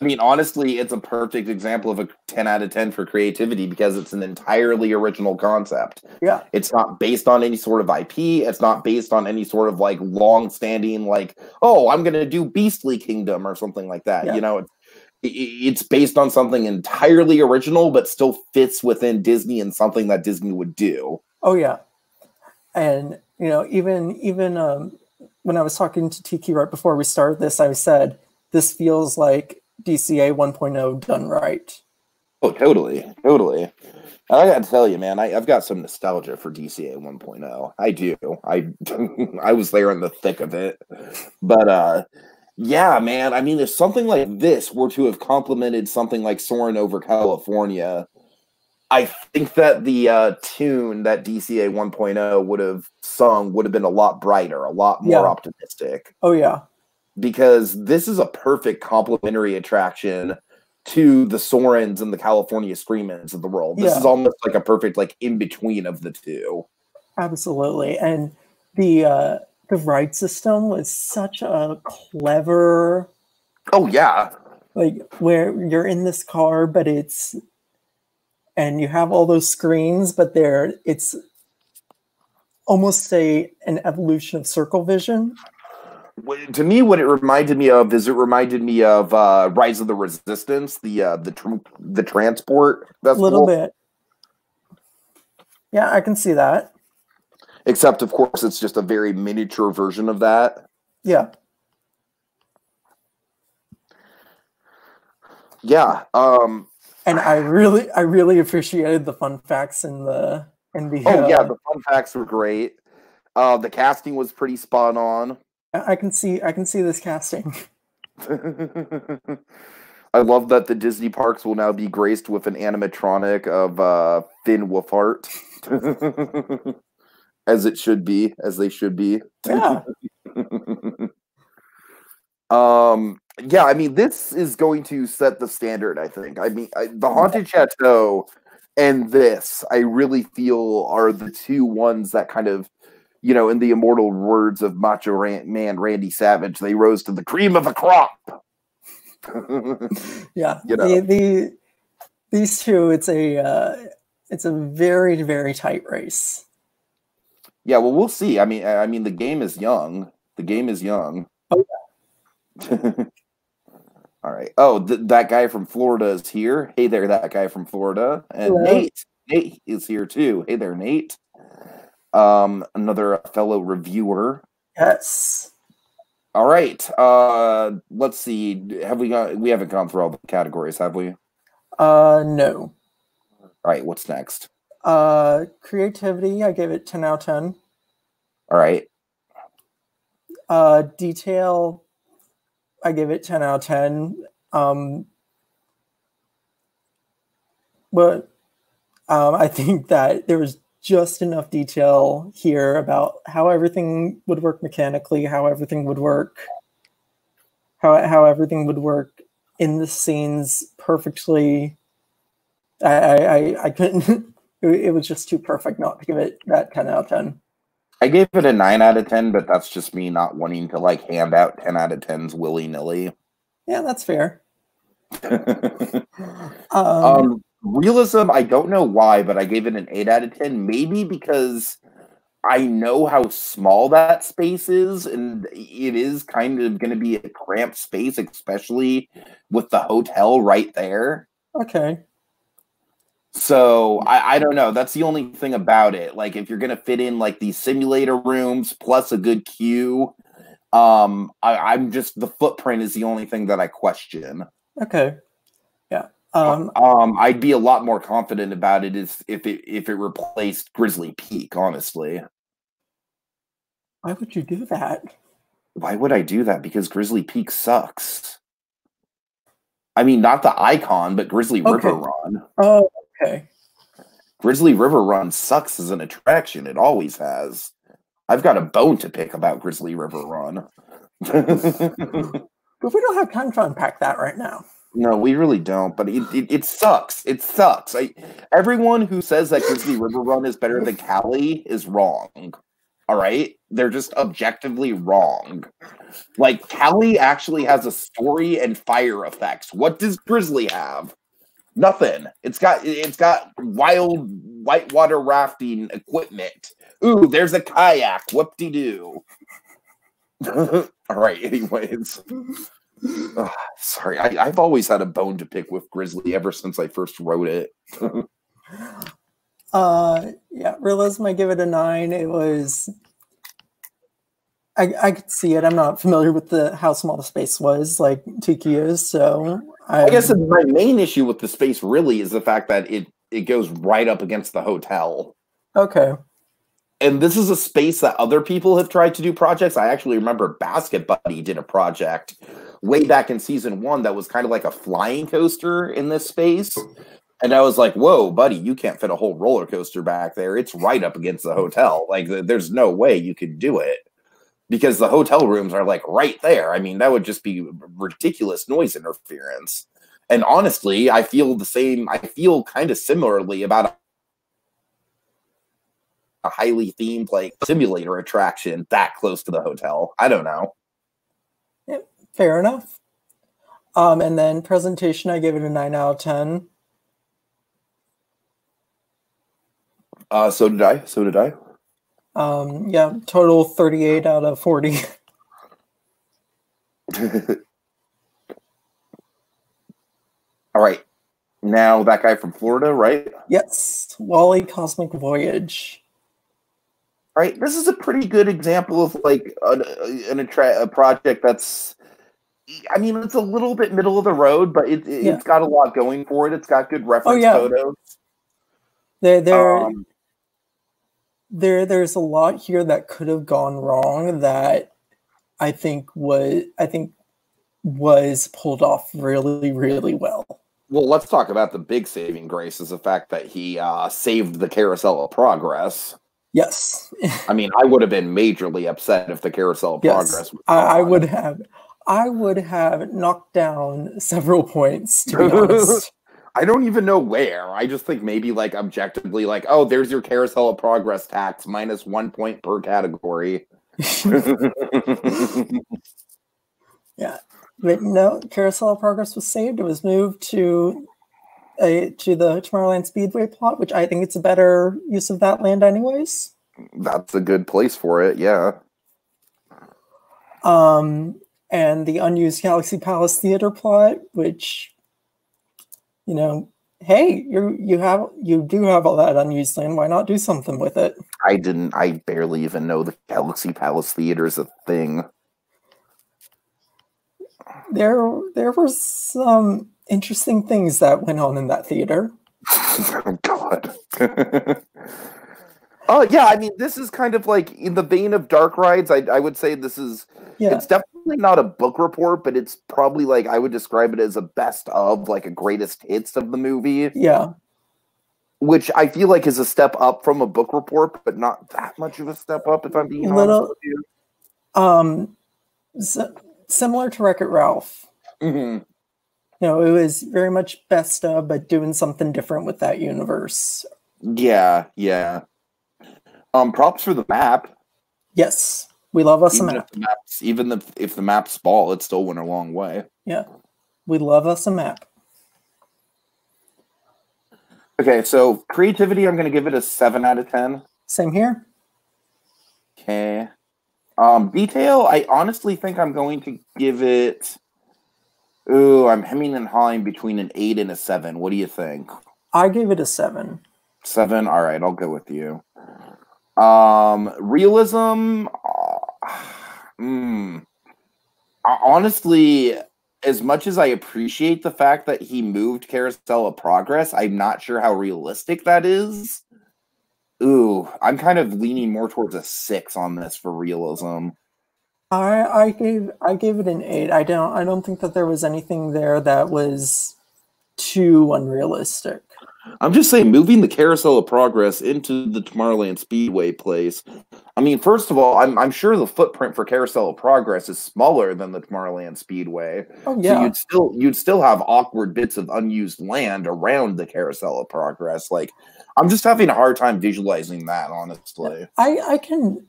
I mean, honestly, it's a perfect example of a 10 out of 10 for creativity because it's an entirely original concept. Yeah. It's not based on any sort of IP. It's not based on any sort of like long-standing, like, oh, I'm going to do Beastly Kingdom or something like that. Yeah. You know, it's based on something entirely original, but still fits within Disney and something that Disney would do. Oh, yeah. And, you know, even when I was talking to Tiki right before we started this, I said, this feels like DCA 1.0 done right. Oh, totally. I got to tell you, man, I've got some nostalgia for DCA 1.0. I do. I was there in the thick of it. But, yeah, man, I mean, if something like this were to have complemented something like Soarin' Over California, I think that the tune that DCA 1.0 would have sung would have been a lot brighter, a lot more optimistic. Oh, yeah. Because this is a perfect complementary attraction to the Sorens and the California Screamins of the world. This is almost like a perfect like in-between of the two. Absolutely. And the ride system was such a clever... Oh, yeah. Like, where you're in this car, but it's... And you have all those screens, but it's almost an evolution of circle vision. To me, what it reminded me of is Rise of the Resistance, the transport festival. A little bit. Yeah, I can see that. Except, of course, it's just a very miniature version of that. Yeah. Yeah. And I really appreciated the fun facts in the the fun facts were great. The casting was pretty spot on. I can see this casting. I love that the Disney parks will now be graced with an animatronic of Finn Wolfhard. As they should be. Yeah. Yeah, I mean, this is going to set the standard, I think. I mean, the Haunted Chateau and this, I really feel, are the two ones that kind of, you know, in the immortal words of Macho Man Randy Savage, they rose to the cream of the crop. Yeah, you know? these two, it's a very, very tight race. Yeah, well, we'll see. I mean, the game is young. Oh, yeah. All right. Oh, that guy from Florida is here. Hey there, that guy from Florida. And hello. Nate is here too. Hey there, Nate. Another fellow reviewer. Yes. All right. Let's see. We haven't gone through all the categories, have we? No. All right. What's next? Creativity. I gave it 10 out of 10. All right. Detail. I give it 10 out of 10. But I think that there was just enough detail here about how everything would work mechanically, how everything would work in the scenes perfectly I couldn't. It was just too perfect not to give it that 10 out of 10. I gave it a 9 out of 10, but that's just me not wanting to like hand out 10 out of 10s willy-nilly. Yeah, that's fair. Realism, I don't know why, but I gave it an 8 out of 10. Maybe because I know how small that space is, and it is kind of going to be a cramped space, especially with the hotel right there. Okay. So I don't know. That's the only thing about it. Like if you're going to fit in like these simulator rooms plus a good queue, I'm just, the footprint is the only thing that I question. Okay. Yeah. I'd be a lot more confident about it if it replaced Grizzly Peak, honestly. Why would you do that? Why would I do that? Because Grizzly Peak sucks. I mean, not the icon, but Grizzly River Run. Oh, okay. Grizzly River Run sucks as an attraction. It always has. I've got a bone to pick about Grizzly River Run. But we don't have time to unpack that right now. No, we really don't, but it sucks. It sucks. Everyone who says that Grizzly River Run is better than Cali is wrong. All right? They're just objectively wrong. Like, Cali actually has a story and fire effects. What does Grizzly have? Nothing. It's got wild whitewater rafting equipment. Ooh, there's a kayak. Whoop-de-doo. All right, anyways. Sorry, I've always had a bone to pick with Grizzly ever since I first wrote it. Yeah, Realism, I give it a 9. It was, I could see it. I'm not familiar with how small the space was, like Tiki is, so I guess my main issue with the space really is the fact that it goes right up against the hotel. Okay. And this is a space that other people have tried to do projects. I actually remember Basket Buddy did a project way back in season 1 that was kind of like a flying coaster in this space. And I was like, whoa, buddy, you can't fit a whole roller coaster back there. It's right up against the hotel. Like, there's no way you could do it because the hotel rooms are like right there. I mean, that would just be ridiculous noise interference. And honestly, I feel the same. I feel kind of similarly about a highly themed like simulator attraction that close to the hotel. I don't know. Yep, fair enough. And then presentation, I gave it a 9 out of 10. So did I. Yeah, total 38 out of 40. All right. Now that guy from Florida, right? Yes, Wally Cosmic Voyage. Right. This is a pretty good example of like a project that's, I mean, it's a little bit middle of the road, but it's got a lot going for it. It's got good reference photos. There's a lot here that could have gone wrong that I think was pulled off really, really well. Well, let's talk about the big saving grace is the fact that he saved the Carousel of Progress. Yes. I mean, I would have been majorly upset if the Carousel of Progress was I would have knocked down several points, to be honest. I don't even know where. I just think maybe like objectively like, oh, there's your Carousel of Progress tax minus 1 point per category. Yeah. But no, Carousel of Progress was saved. It was moved to the Tomorrowland Speedway plot, which I think it's a better use of that land anyways. That's a good place for it, yeah. And the unused Galaxy Palace Theater plot, which, you know, hey, you do have all that unused land. Why not do something with it? I barely even know the Galaxy Palace Theater is a thing. There were some interesting things that went on in that theater. Oh, God. Oh, yeah, I mean, this is kind of like in the vein of Dark Rides. I would say this is, it's definitely not a book report, but it's probably like, I would describe it as a best of, like a greatest hits of the movie. Yeah. Which I feel like is a step up from a book report, but not that much of a step up, if I'm being honest with you. Similar to Wreck-It Ralph. Mm-hmm. You know, it was very much Besta, but doing something different with that universe. Yeah, yeah. Props for the map. Yes, we love us a map. Even if the map's small, it still went a long way. Yeah, we love us a map. Okay, so creativity, I'm going to give it a 7 out of 10. Same here. Okay. Detail, I honestly think I'm going to give it... Ooh, I'm hemming and hawing between an 8 and a 7. What do you think? I gave it a 7. 7? All right, I'll go with you. Realism... Honestly, as much as I appreciate the fact that he moved Carousel of Progress, I'm not sure how realistic that is. Ooh, I'm kind of leaning more towards a 6 on this for realism. I gave it an 8. I don't think that there was anything there that was too unrealistic. I'm just saying, moving the Carousel of Progress into the Tomorrowland Speedway place. I mean, first of all, I'm sure the footprint for Carousel of Progress is smaller than the Tomorrowland Speedway. Oh yeah. So you'd still have awkward bits of unused land around the Carousel of Progress. Like, I'm just having a hard time visualizing that, honestly. I can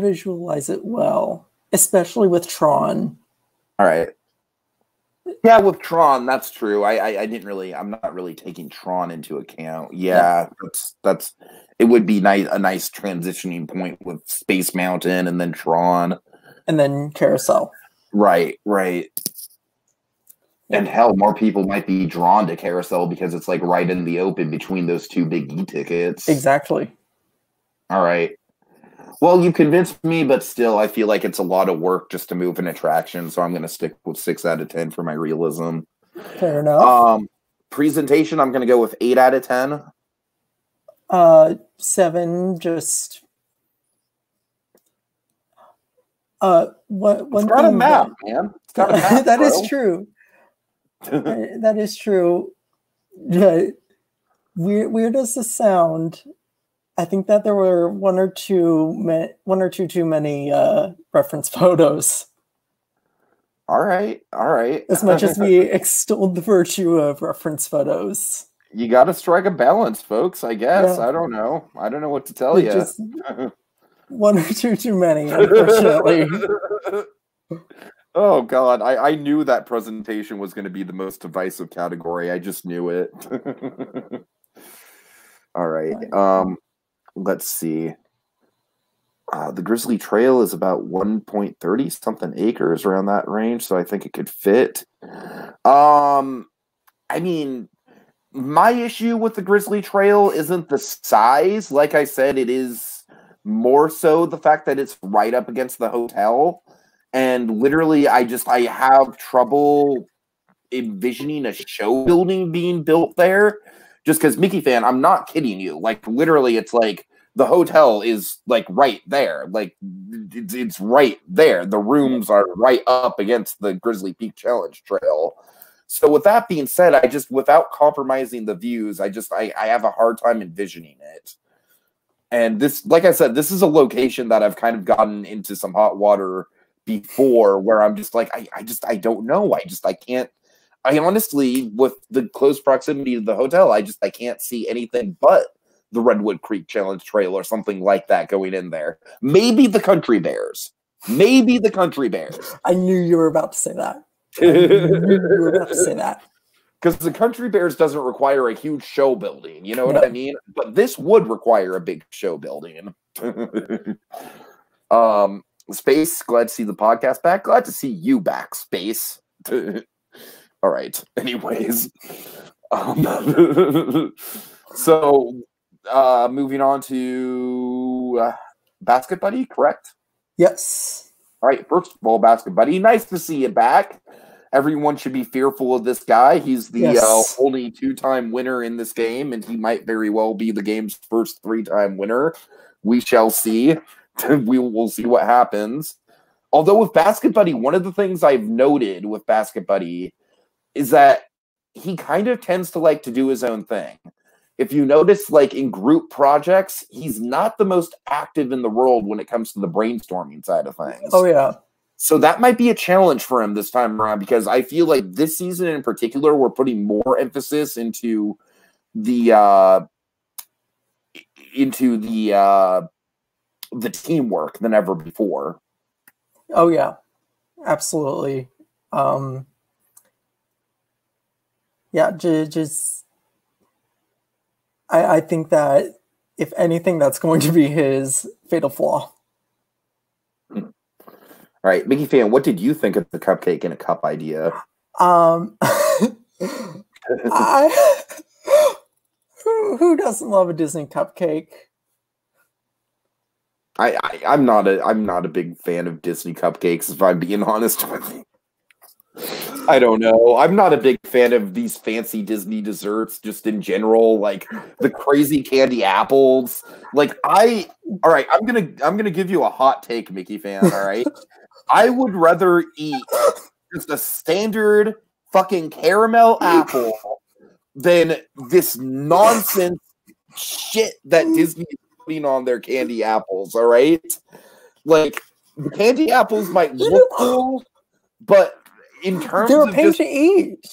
visualize it well, especially with Tron. All right. Yeah, with Tron, that's true. I'm not really taking Tron into account. Yeah, that's it would be a nice transitioning point with Space Mountain and then Tron. And then Carousel. Right. And hell, more people might be drawn to Carousel because it's like right in the open between those two big e-tickets. Exactly. All right. Well, you convinced me, but still, I feel like it's a lot of work just to move an attraction, so I'm going to stick with 6 out of 10 for my realism. Fair enough. Presentation, I'm going to go with 8 out of 10. 7, just... One it's got a map, man. It's got a map, that is true. That is true. Weird as the sound... I think that there were one or two too many reference photos. All right. As much as we extolled the virtue of reference photos, you got to strike a balance, folks. I guess. Yeah. I don't know what to tell you. Just one or two too many, unfortunately. Oh God, I knew that presentation was going to be the most divisive category. I just knew it. All right. Let's see. The Grizzly Trail is about 1.30 something acres, around that range, so I think it could fit. I mean, my issue with the Grizzly Trail isn't the size. Like I said, it is more so the fact that it's right up against the hotel. And literally, I have trouble envisioning a show building being built there. Just because, Mickeyfan, I'm not kidding you. Like, literally, it's like the hotel is, like, right there. Like, it's right there. The rooms are right up against the Grizzly Peak Challenge Trail. So with that being said, without compromising the views, I have a hard time envisioning it. And this, like I said, this is a location that I've kind of gotten into some hot water before, where I'm just like, I don't know. I can't. I honestly, with the close proximity to the hotel, I can't see anything but the Redwood Creek Challenge Trail or something like that going in there. Maybe the Country Bears. I knew you were about to say that. Because the Country Bears doesn't require a huge show building. You know what I mean? But this would require a big show building. Space, glad to see the podcast back. Glad to see you back, Space. All right. Anyways, so moving on to Basket Buddy, correct? Yes. All right. First of all, Basket Buddy, nice to see you back. Everyone should be fearful of this guy. He's the only 2-time winner in this game, and he might very well be the game's first 3-time winner. We shall see. We will see what happens. Although with Basket Buddy, one of the things I've noted with Basket Buddy is that he kind of tends to like to do his own thing. If you notice, like in group projects, he's not the most active in the world when it comes to the brainstorming side of things. Oh, yeah. So that might be a challenge for him this time around, because I feel like this season in particular, we're putting more emphasis into the teamwork than ever before. Oh yeah, absolutely. Yeah, just I think that if anything, that's going to be his fatal flaw. All right, Mickeyfan, what did you think of the cupcake in a cup idea? Who doesn't love a Disney cupcake? I'm not a big fan of Disney cupcakes, if I'm being honest with you. I don't know. I'm not a big fan of these fancy Disney desserts just in general, like the crazy candy apples. All right, I'm gonna give you a hot take, Mickeyfan, all right? I would rather eat just a standard fucking caramel apple than this nonsense shit that Disney is putting on their candy apples, all right? Like, the candy apples might look cool, but in terms they're of a pain to eat.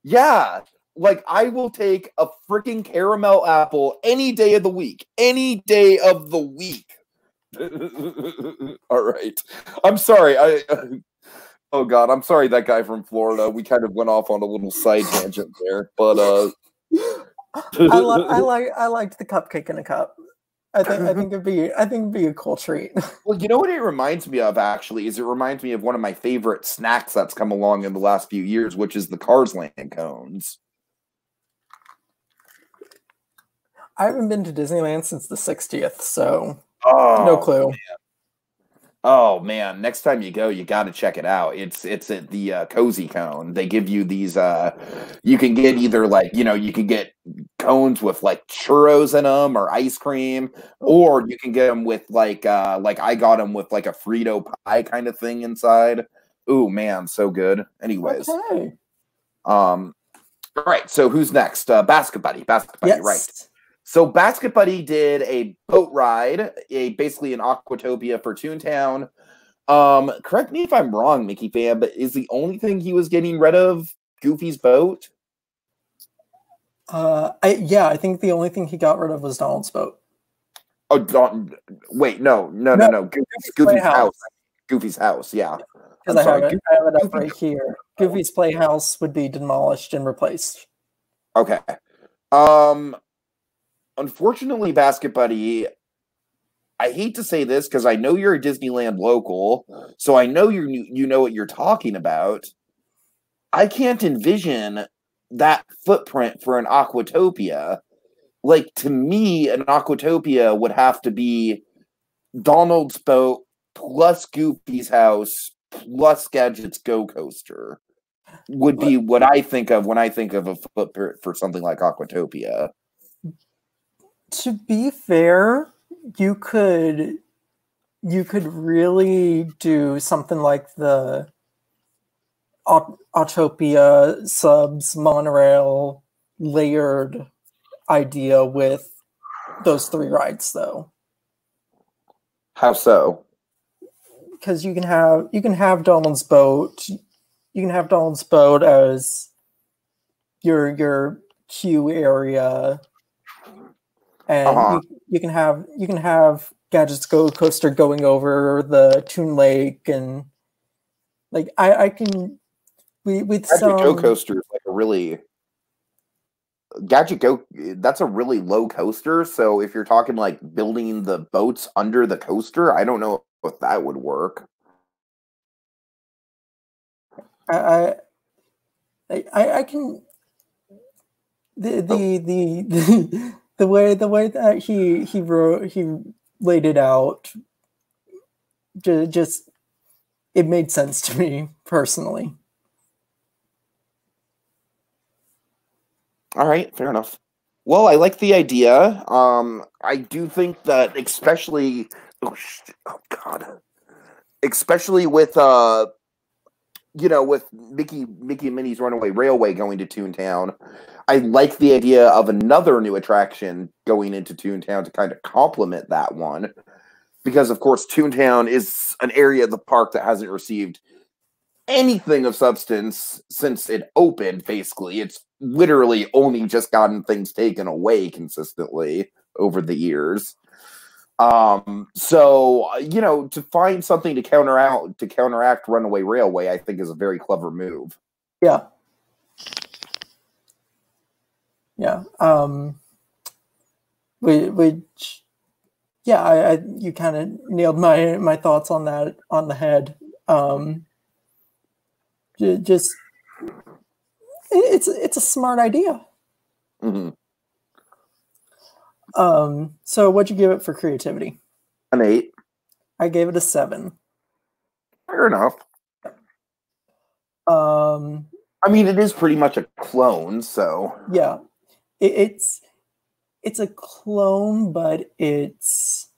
Yeah. Like, I will take a freaking caramel apple any day of the week. Any day of the week. All right. I'm sorry. Oh God, I'm sorry that guy from Florida. We kind of went off on a little side tangent there, but I liked the cupcake in a cup. I think it'd be a cool treat. Well, you know what it reminds me of, actually, is it reminds me of one of my favorite snacks that's come along in the last few years, which is the Cars Land cones. I haven't been to Disneyland since the 60th, so no clue. Man. Oh man! Next time you go, you got to check it out. It's at the Cozy Cone. They give you these. You can get either you can get cones with like churros in them or ice cream, or you can get them with like I got them with like a Frito pie kind of thing inside. Ooh man, so good. Anyways, okay. All right. So who's next? Basket Buddy. Yes. Right. So Basket Buddy did a boat ride, basically an Aquatopia for Toontown. Correct me if I'm wrong, Mickeyfan, but is the only thing he was getting rid of Goofy's boat? I think the only thing he got rid of was Donald's boat. Oh, wait, no. Goofy's house. Goofy's house, yeah. Because I have it up right here. Goofy's Playhouse would be demolished and replaced. Okay. Unfortunately, Basket Buddy, I hate to say this because I know you're a Disneyland local, so I know you know what you're talking about. I can't envision that footprint for an Aquatopia. Like, to me, an Aquatopia would have to be Donald's boat plus Goofy's house plus Gadget's Go Coaster would be what I think of when I think of a footprint for something like Aquatopia. To be fair, you could really do something like the Autopia subs monorail layered idea with those three rides, though. How so? Because you can have Donald's boat. You can have Donald's boat as your queue area. And you can have Gadget's Go Coaster going over the Toon Lake, and like I can with some Gadget Go Coaster is like a really that's a really low coaster. So if you're talking like building the boats under the coaster, I don't know if that would work. I can the way that he laid it out, just it made sense to me personally. All right, fair enough. Well, I like the idea. I do think that especially with with Mickey and Minnie's Runaway Railway going to Toontown, I like the idea of another new attraction going into Toontown to kind of complement that one. because, of course, Toontown is an area of the park that hasn't received anything of substance since it opened, basically. It's literally only just gotten things taken away consistently over the years. So, you know, to find something to counteract Runaway Railway, I think is a very clever move. Yeah. Yeah. Which, yeah, you kind of nailed my thoughts on that on the head. Just, it's a smart idea. Mm-hmm. So what'd you give it for creativity? An 8. I gave it a 7. Fair enough. I mean, it is pretty much a clone, so yeah, it's a clone, but it's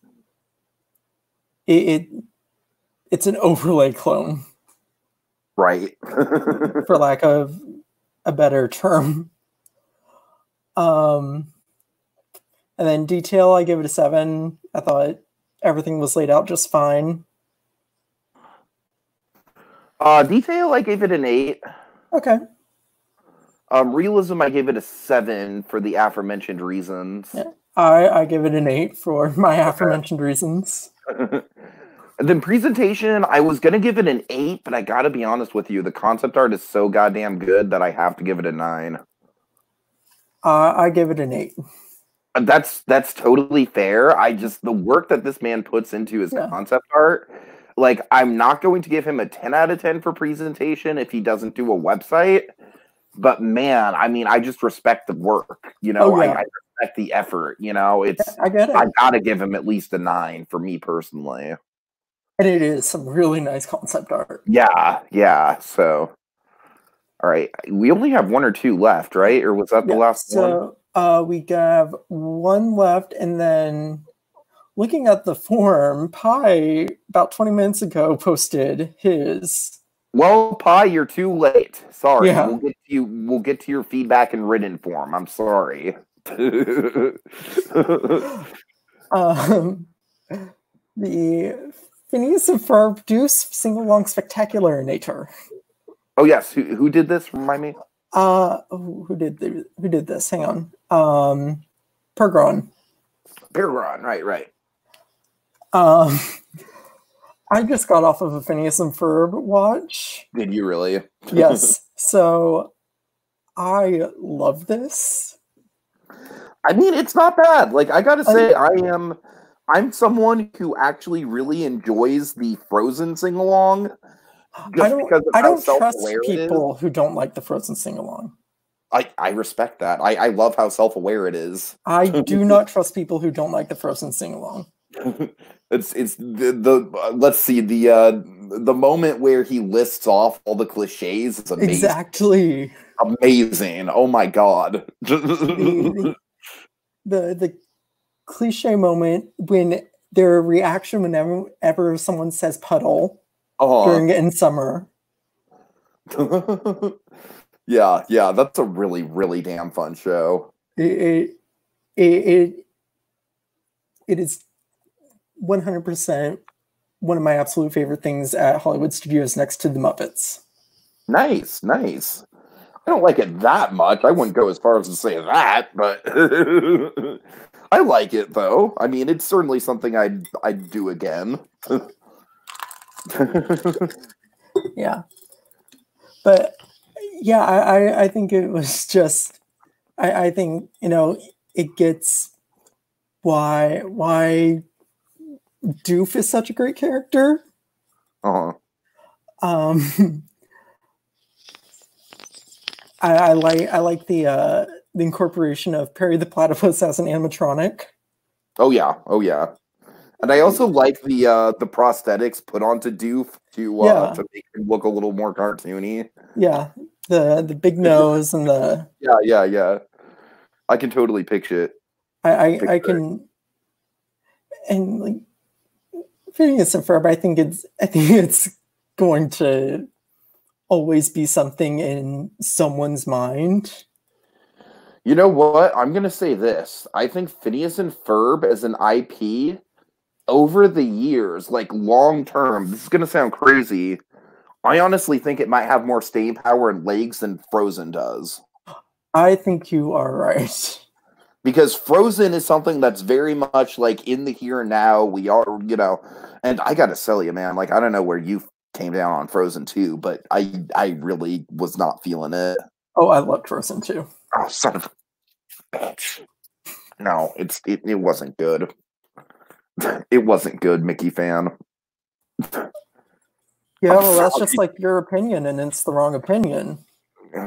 an overlay clone, right? For lack of a better term. And then detail, I give it a 7. I thought everything was laid out just fine. Detail, I gave it an 8. Okay. Realism, I gave it a 7 for the aforementioned reasons. Yeah. I give it an 8 for my aforementioned reasons. And then presentation, I was going to give it an 8, but I got to be honest with you. The concept art is so goddamn good that I have to give it a 9. I give it an 8. That's totally fair. The work that this man puts into his concept art, like, I'm not going to give him a 10 out of 10 for presentation if he doesn't do a website. But man, I mean, I just respect the work, you know, I respect the effort, you know, I get it. I gotta give him at least a 9 for me personally. And it is some really nice concept art. Yeah. So, all right, we only have 1 or 2 left, right? Or was that the last one? So we have 1 left, and then looking at the form, Pi about 20 minutes ago posted his. Well, Pi, you're too late. Sorry. Yeah. We'll get to your feedback in written form. I'm sorry. The Phineas and Ferb Deuce Sing-Along Spectacular-nator. Oh yes, who did this? Remind me. Who did this? Hang on. Pergron, right. I just got off of a Phineas and Ferb watch. Did you really? Yes. So I love this. I mean, it's not bad. Like, I gotta say, I'm someone who actually really enjoys the Frozen sing-along. I don't trust people who don't like the Frozen sing-along. I respect that. I love how self-aware it is. I do not trust people who don't like the Frozen sing-along. It's let's see, the moment where he lists off all the cliches is amazing. Exactly. Amazing. Oh my god. The cliche moment when their reaction whenever someone says puddle during in summer. Yeah, that's a really, really damn fun show. It is 100% one of my absolute favorite things at Hollywood Studios next to the Muppets. Nice. I don't like it that much. I wouldn't go as far as to say that, but I like it though. I mean, it's certainly something I'd do again. Yeah. But yeah, I think it was just I think, you know, it gets why Doof is such a great character. I like the incorporation of Perry the Platypus as an animatronic. Oh yeah. And I also like the prosthetics put onto Doof to make him look a little more cartoony. Yeah, the big nose and the yeah. I can totally picture it. I can, and like Phineas and Ferb, I think it's going to always be something in someone's mind. You know what? I'm gonna say this. I think Phineas and Ferb as an IP over the years, like long term, this is going to sound crazy. I honestly think it might have more staying power and legs than Frozen does. I think you are right. Because Frozen is something that's very much like in the here and now. We are, and I got to tell you, man, like, I don't know where you came down on Frozen 2, but I really was not feeling it. Oh, I loved Frozen 2. Oh, son of a bitch. No, it wasn't good. It wasn't good, Mickeyfan. Yeah, well, that's just like your opinion, and it's the wrong opinion. I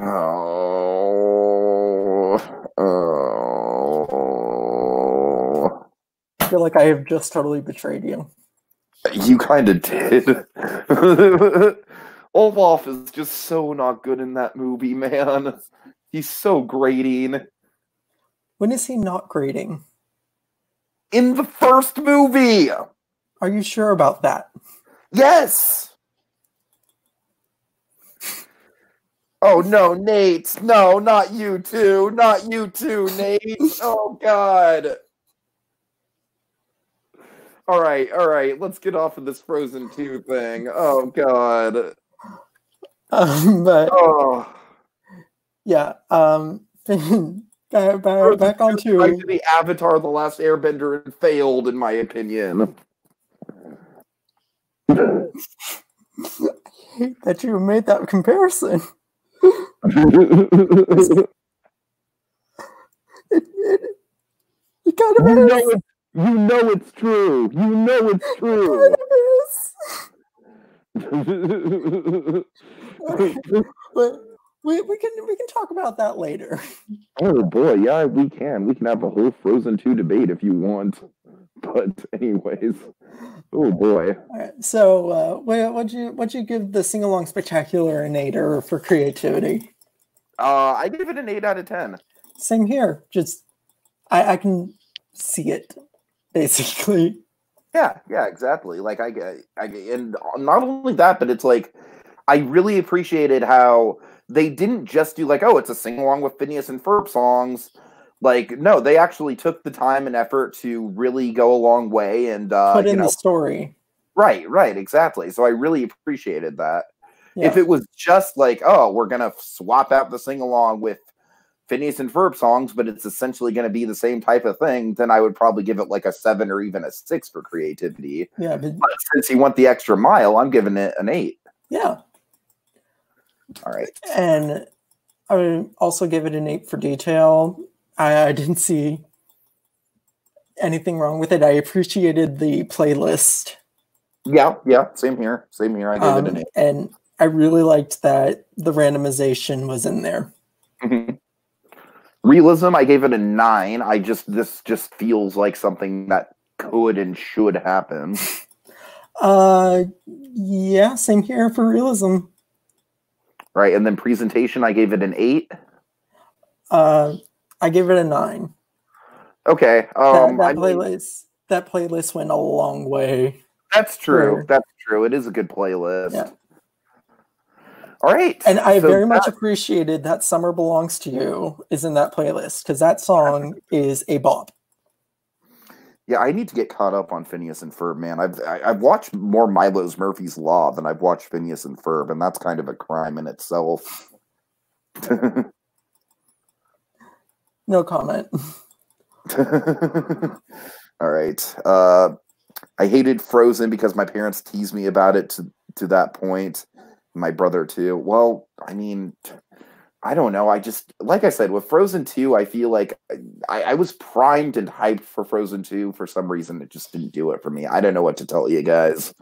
feel like I have just totally betrayed you. You kind of did. Olaf is just so not good in that movie, man. He's so grating. When is he not grating? In the first movie! Are you sure about that? Yes! Oh no, Nate! No, not you too! Not you too, Nate! Oh god! All right. Let's get off of this Frozen 2 thing. Oh god. But yeah. Back on to the Avatar: The Last Airbender and failed, in my opinion. I hate that you made that comparison. It kind of is. You know it's true. You know it's true. It kind of is. But we can talk about that later. Oh boy, yeah, we can. We can have a whole Frozen 2 debate if you want. But anyways, oh boy. All right, so what'd you give the Sing Along Spectacular an 8 for creativity? I give it an 8 out of 10. Same here. Just I can see it, basically. Yeah, exactly. Like I get, and not only that, but it's like I really appreciated how they didn't just do like, oh, it's a sing along with Phineas and Ferb songs. Like, no, they actually took the time and effort to really go a long way and put in the story. Right, exactly. So I really appreciated that. Yeah. If it was just like, oh, we're gonna swap out the sing along with Phineas and Ferb songs, but it's essentially going to be the same type of thing, then I would probably give it like a 7 or even a 6 for creativity. Yeah, but since you went the extra mile, I'm giving it an 8. Yeah. All right. And I would also give it an 8 for detail. I didn't see anything wrong with it. I appreciated the playlist. Yeah, same here. I gave it an 8. And I really liked that the randomization was in there. Mm-hmm. Realism, I gave it a 9. This just feels like something that could and should happen. Yeah, same here for realism. Right, and then presentation, I gave it an 8. I gave it a 9. Okay. That playlist went a long way. That's true. That's true. It is a good playlist. Yeah. All right. And I very much appreciated that Summer Belongs to You is in that playlist because that song is a bop. Yeah, I need to get caught up on Phineas and Ferb, man. I've watched more Milo's Murphy's Law than I've watched Phineas and Ferb, and that's kind of a crime in itself. No comment. All right. I hated Frozen because my parents teased me about it to that point. My brother too. Well, I mean, I don't know. I just, like I said, with Frozen 2, I feel like I was primed and hyped for Frozen 2. For some reason, it just didn't do it for me. I don't know what to tell you guys.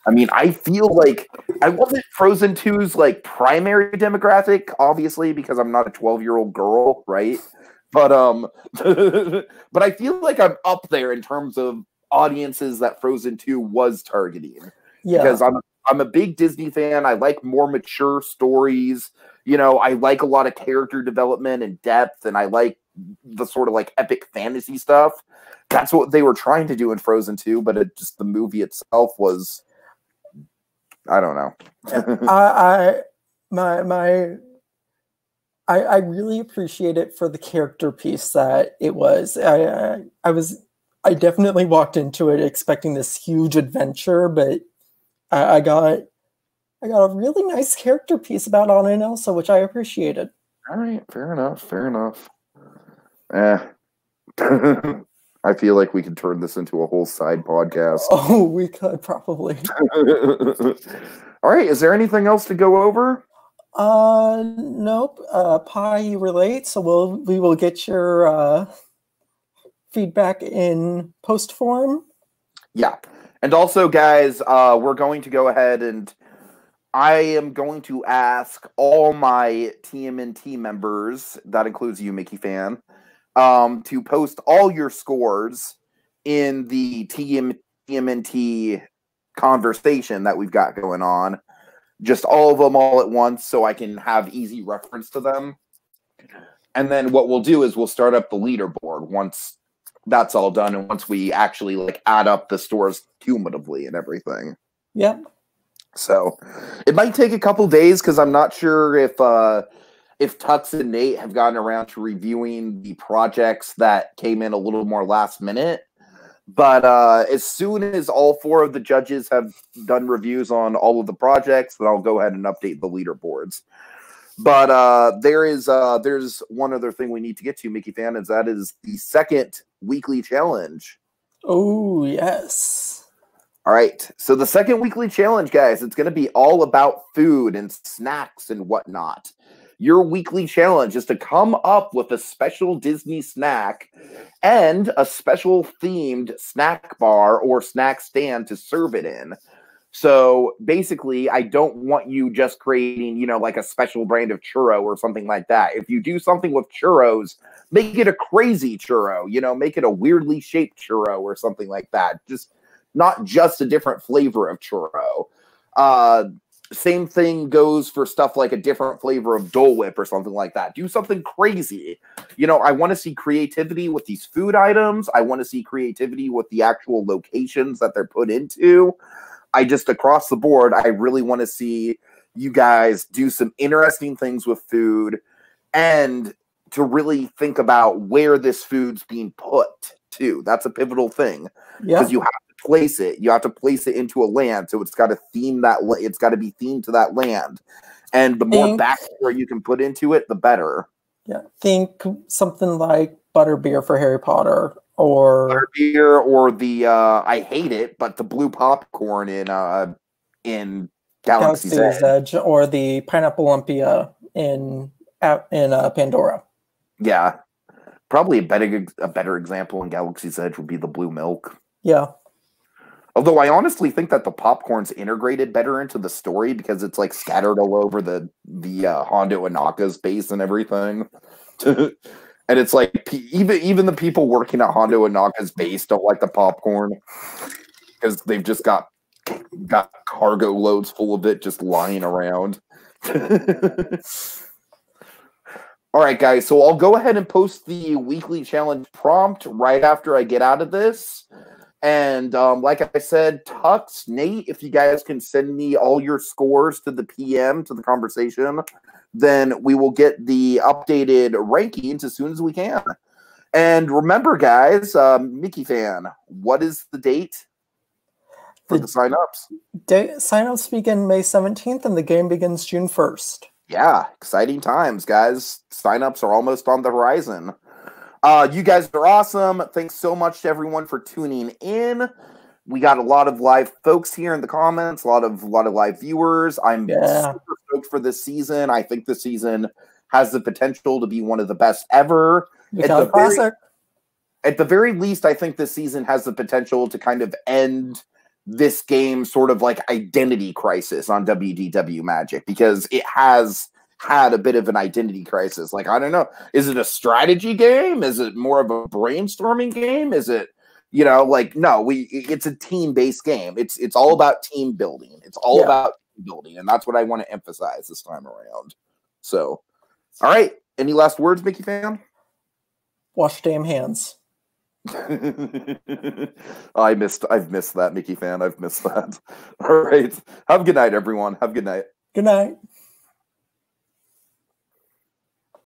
I mean, I feel like I wasn't Frozen 2's like primary demographic, obviously, because I'm not a 12-year-old girl, right? But but I feel like I'm up there in terms of audiences that Frozen 2 was targeting. Yeah. Because I'm a big Disney fan. I like more mature stories. You know, I like a lot of character development and depth, and I like the sort of like epic fantasy stuff. That's what they were trying to do in Frozen 2, but the movie itself was, I don't know. I really appreciate it for the character piece that it was. I was I definitely walked into it expecting this huge adventure, but I got a really nice character piece about Anna and Elsa, which I appreciated. All right, fair enough. Fair enough. I feel like we could turn this into a whole side podcast. Oh, we could probably. All right, is there anything else to go over? Nope. Pi relates, so we will get your feedback in post form. Yeah. And also, guys, we're going to go ahead and I am going to ask all my TMNT members, that includes you, Mickeyfan, to post all your scores in the TMNT conversation that we've got going on. Just all of them all at once so I can have easy reference to them. And then what we'll do is we'll start up the leaderboard once that's all done and once we actually like add up the scores cumulatively and everything. Yep. So it might take a couple days because I'm not sure if Tux and Nate have gotten around to reviewing the projects that came in a little more last minute. But as soon as all 4 of the judges have done reviews on all of the projects, then I'll go ahead and update the leaderboards. But there's one other thing we need to get to, Mickeyfan, is that is the second weekly challenge. Oh, yes. All right. So the second weekly challenge, guys, it's going to be all about food and snacks and whatnot. Your weekly challenge is to come up with a special Disney snack and a special themed snack bar or snack stand to serve it in. So basically, I don't want you just creating, you know, like a special brand of churro or something like that. If you do something with churros, make it a crazy churro, you know, make it a weirdly shaped churro or something like that. Just not just a different flavor of churro. Same thing goes for stuff like a different flavor of Dole Whip or something like that. Do something crazy. You know, I want to see creativity with these food items. I want to see creativity with the actual locations that they're put into. I just, across the board, I really want to see you guys do some interesting things with food and to really think about where this food's being put, too. That's a pivotal thing. Because you have to place it. You have to place it into a land, so it's got to theme that. It's got to be themed to that land. And the more backstory you can put into it, the better. Yeah, think something like butterbeer for Harry Potter. Or butterbeer, or the I hate it, but the blue popcorn in Galaxy's Edge, or the pineapple lumpia in Pandora. Yeah, probably a better example in Galaxy's Edge would be the blue milk. Yeah. Although I honestly think that the popcorn's integrated better into the story because it's like scattered all over the Hondo Inaka's base and everything. And it's like even the people working at Hondo Inaka's base don't like the popcorn because they've just got cargo loads full of it just lying around. All right, guys. So I'll go ahead and post the weekly challenge prompt right after I get out of this. And like I said, Tux, Nate, if you guys can send me all your scores to the PM, to the conversation, then we will get the updated rankings as soon as we can. And remember, guys, Mickeyfan, what is the date for the sign-ups? Sign-ups begin May 17th, and the game begins June 1st. Yeah, exciting times, guys. Sign-ups are almost on the horizon. You guys are awesome. Thanks so much to everyone for tuning in. We got a lot of live folks here in the comments, a lot of live viewers. I'm super stoked for this season. I think this season has the potential to be one of the best ever. At the very least, I think this season has the potential to kind of end this game sort of like identity crisis on WDW Magic, because it has had a bit of an identity crisis. Like, I don't know, is it a strategy game? Is it more of a brainstorming game? Is it, you know, like, no, it's a team-based game. It's all about team building. It's all about team building, and that's what I want to emphasize this time around. So, all right. Any last words, Mickeyfan? Wash damn hands. I've missed that, Mickeyfan. I've missed that. All right. Have a good night, everyone. Have a good night. Good night.